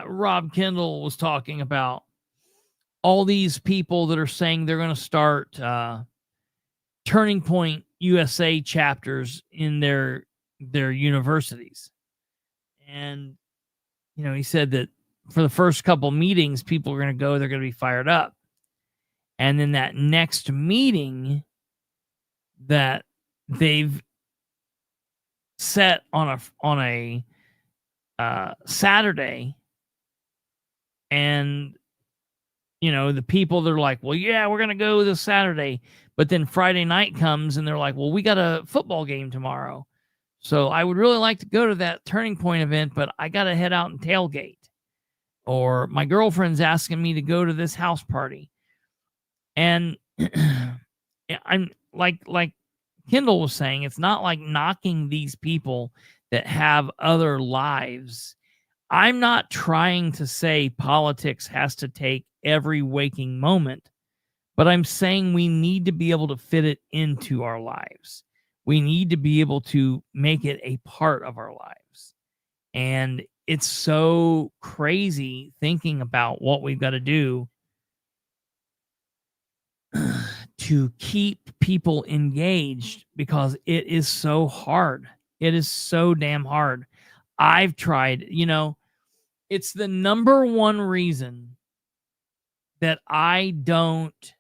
Rob Kendall was talking about all these people that are saying they're going to start Turning Point USA chapters in their universities. And, he said that for the first couple meetings, people are going to go, they're going to be fired up. And then that next meeting that they've set on a Saturday, and the people, they're like, well, yeah, we're gonna go this Saturday, but then Friday night comes and they're like, well, we got a football game tomorrow, so I would really like to go to that Turning Point event, but I gotta head out and tailgate, or my girlfriend's asking me to go to this house party. And I'm like Kendall was saying, it's not like knocking these people that have other lives. I'm not trying to say politics has to take every waking moment, but I'm saying we need to be able to fit it into our lives. We need to be able to make it a part of our lives. And it's so crazy thinking about what we've got to do to keep people engaged, because it is so hard. It is so damn hard. I've tried, it's the number one reason that I don't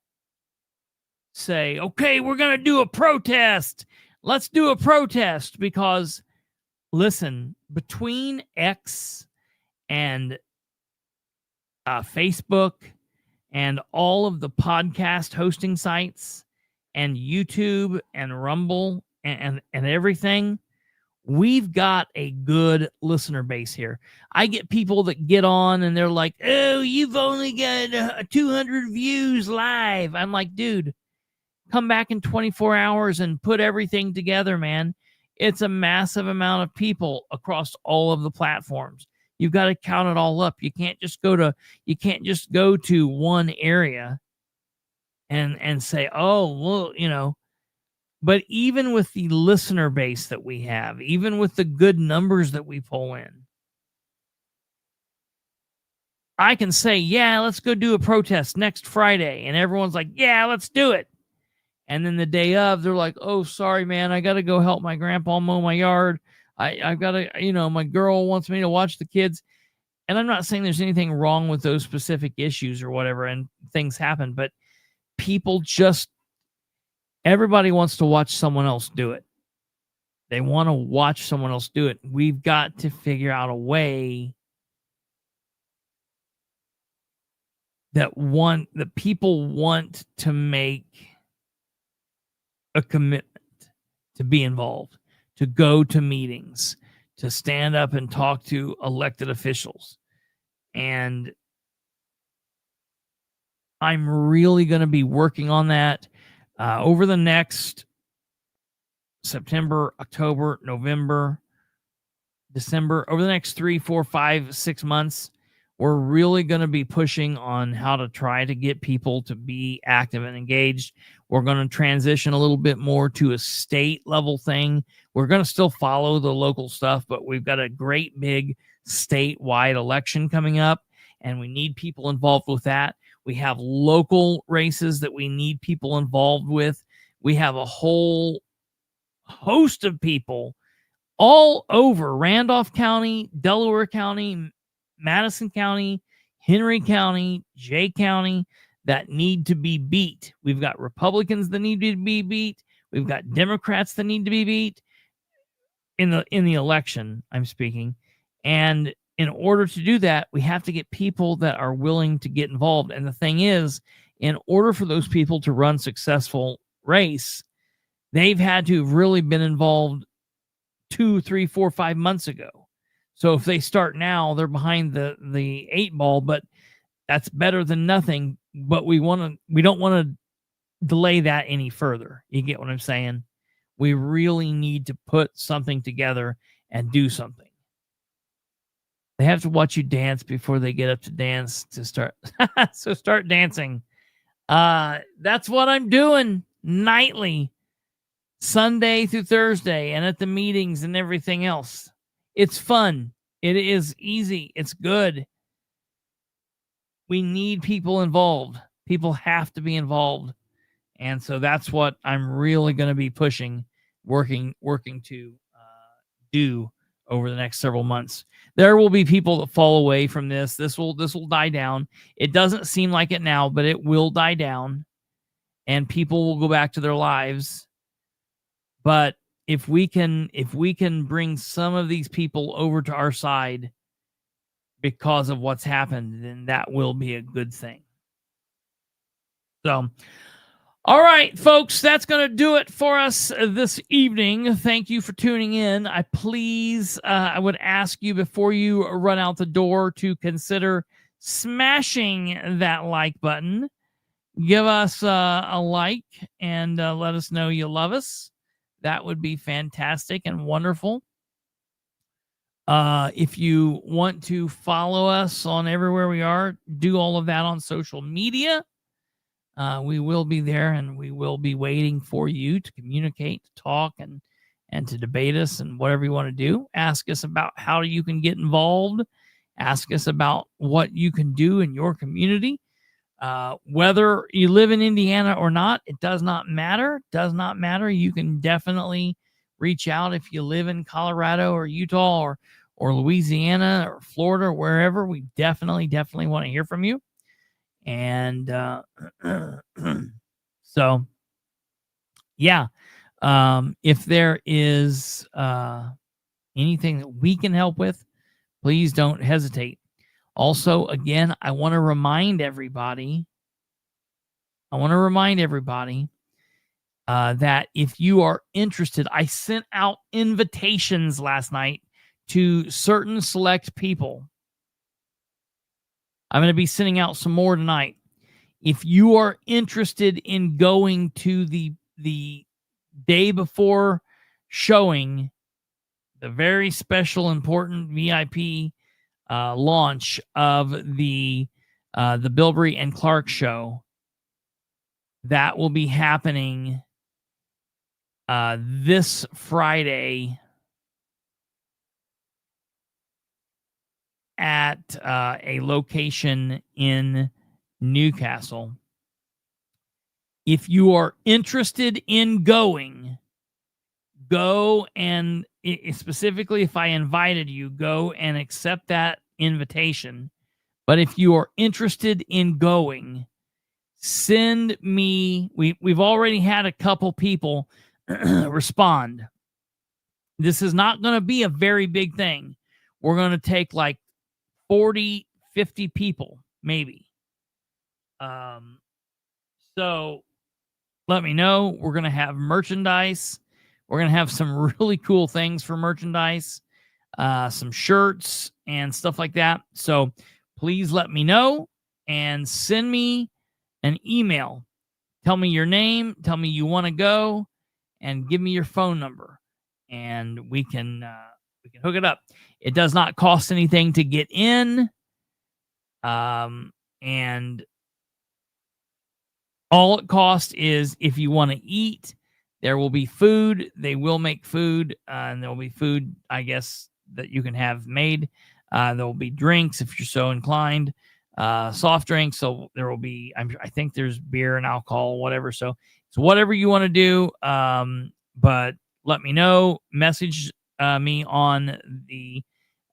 say, okay, we're going to do a protest. Let's do a protest. Because listen, between X and Facebook and all of the podcast hosting sites and YouTube and Rumble and everything, we've got a good listener base here. I get people that get on and they're like, oh, you've only got 200 views live. I'm like, dude, come back in 24 hours and put everything together, man. It's a massive amount of people across all of the platforms. You've got to count it all up. You can't just go to one area and say, oh, well, but even with the listener base that we have, even with the good numbers that we pull in, I can say, yeah, let's go do a protest next Friday. And everyone's like, yeah, let's do it. And then the day of, they're like, oh, sorry, man, I got to go help my grandpa mow my yard. I've got to, my girl wants me to watch the kids. And I'm not saying there's anything wrong with those specific issues or whatever, and things happen, but everybody wants to watch someone else do it. They want to watch someone else do it. We've got to figure out a way that people want to make a commitment to be involved, to go to meetings, to stand up and talk to elected officials. And I'm really going to be working on that over the next September, October, November, December, over the next 3, 4, 5, 6 months. We're really going to be pushing on how to try to get people to be active and engaged. We're going to transition a little bit more to a state level thing. We're going to still follow the local stuff, but we've got a great big statewide election coming up, and we need people involved with that. We have local races that we need people involved with. We have a whole host of people all over Randolph County, Delaware County, Madison County, Henry County, Jay County that need to be beat. We've got Republicans that need to be beat. We've got Democrats that need to be beat in the election, I'm speaking. And in order to do that, we have to get people that are willing to get involved. And the thing is, in order for those people to run successful race, they've had to have really been involved 2, 3, 4, 5 months ago. So if they start now, they're behind the 8 ball, but that's better than nothing. But we don't want to delay that any further. You get what I'm saying? We really need to put something together and do something. They have to watch you dance before they get up to dance to start. So start dancing. That's what I'm doing nightly, Sunday through Thursday, and at the meetings and everything else. It's fun. It is easy. It's good. We need people involved. People have to be involved. And so that's what I'm really going to be pushing, working to do over the next several months. There will be people that fall away from this. This will die down. It doesn't seem like it now, but it will die down, and people will go back to their lives. But if we can bring some of these people over to our side because of what's happened, then that will be a good thing. So, all right, folks, that's going to do it for us this evening. Thank you for tuning in. I would ask you before you run out the door to consider smashing that like button. Give us a like and let us know you love us. That would be fantastic and wonderful. If you want to follow us on everywhere we are, do all of that on social media. We will be there, and we will be waiting for you to communicate, to talk, and to debate us and whatever you want to do. Ask us about how you can get involved. Ask us about what you can do in your community. Whether you live in Indiana or not, it does not matter. Does not matter. You can definitely reach out if you live in Colorado or Utah or Louisiana or Florida or wherever. We definitely want to hear from you. And so, yeah, if there is anything that we can help with, please don't hesitate. Also, again, I want to remind everybody that if you are interested, I sent out invitations last night to certain select people. I'm going to be sending out some more tonight. If you are interested in going to the day before showing, the very special, important VIP launch of the Bilbrey and Clark show, that will be happening this Friday at a location in Newcastle. If you are interested in going, go, and specifically if I invited you, go and accept that invitation. But if you are interested in going, send me, we've already had a couple people respond. This is not going to be a very big thing. We're going to take like 40, 50 people, maybe. So let me know. We're going to have merchandise. We're going to have some really cool things for merchandise, some shirts and stuff like that. So please let me know and send me an email. Tell me your name. Tell me you want to go, and give me your phone number, and we can hook it up. It does not cost anything to get in. And all it costs is, if you want to eat, there will be food. They will make food, and there will be food, I guess, that you can have made. There will be drinks if you're so inclined, soft drinks. So there will be, I think there's beer and alcohol, whatever. So it's whatever you want to do. But let me know. Message me on the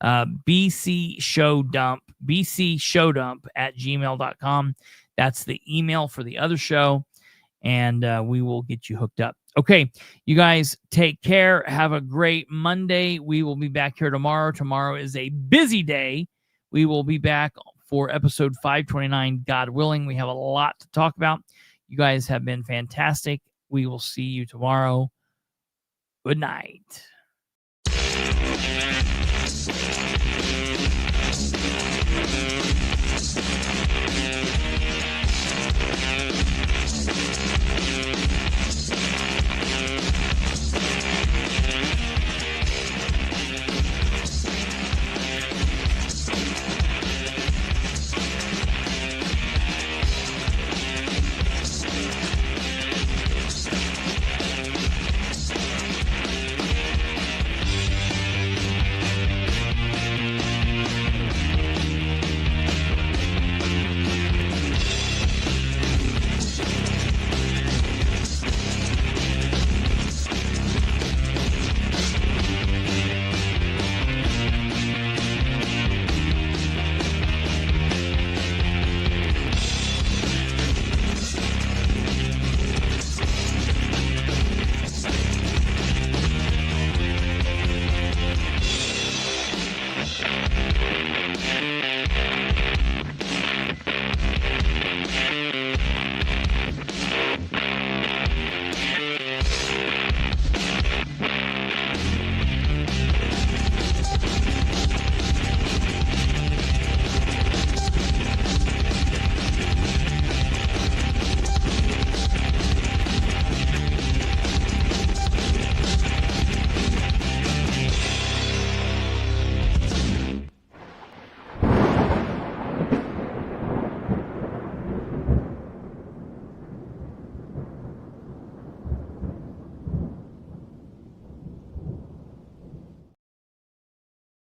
BC Show Dump at gmail.com. That's the email for the other show, and we will get you hooked up. Okay, you guys take care. Have a great Monday. We will be back here tomorrow. Tomorrow is a busy day. We will be back for episode 529, God willing. We have a lot to talk about. You guys have been fantastic. We will see you tomorrow. Good night.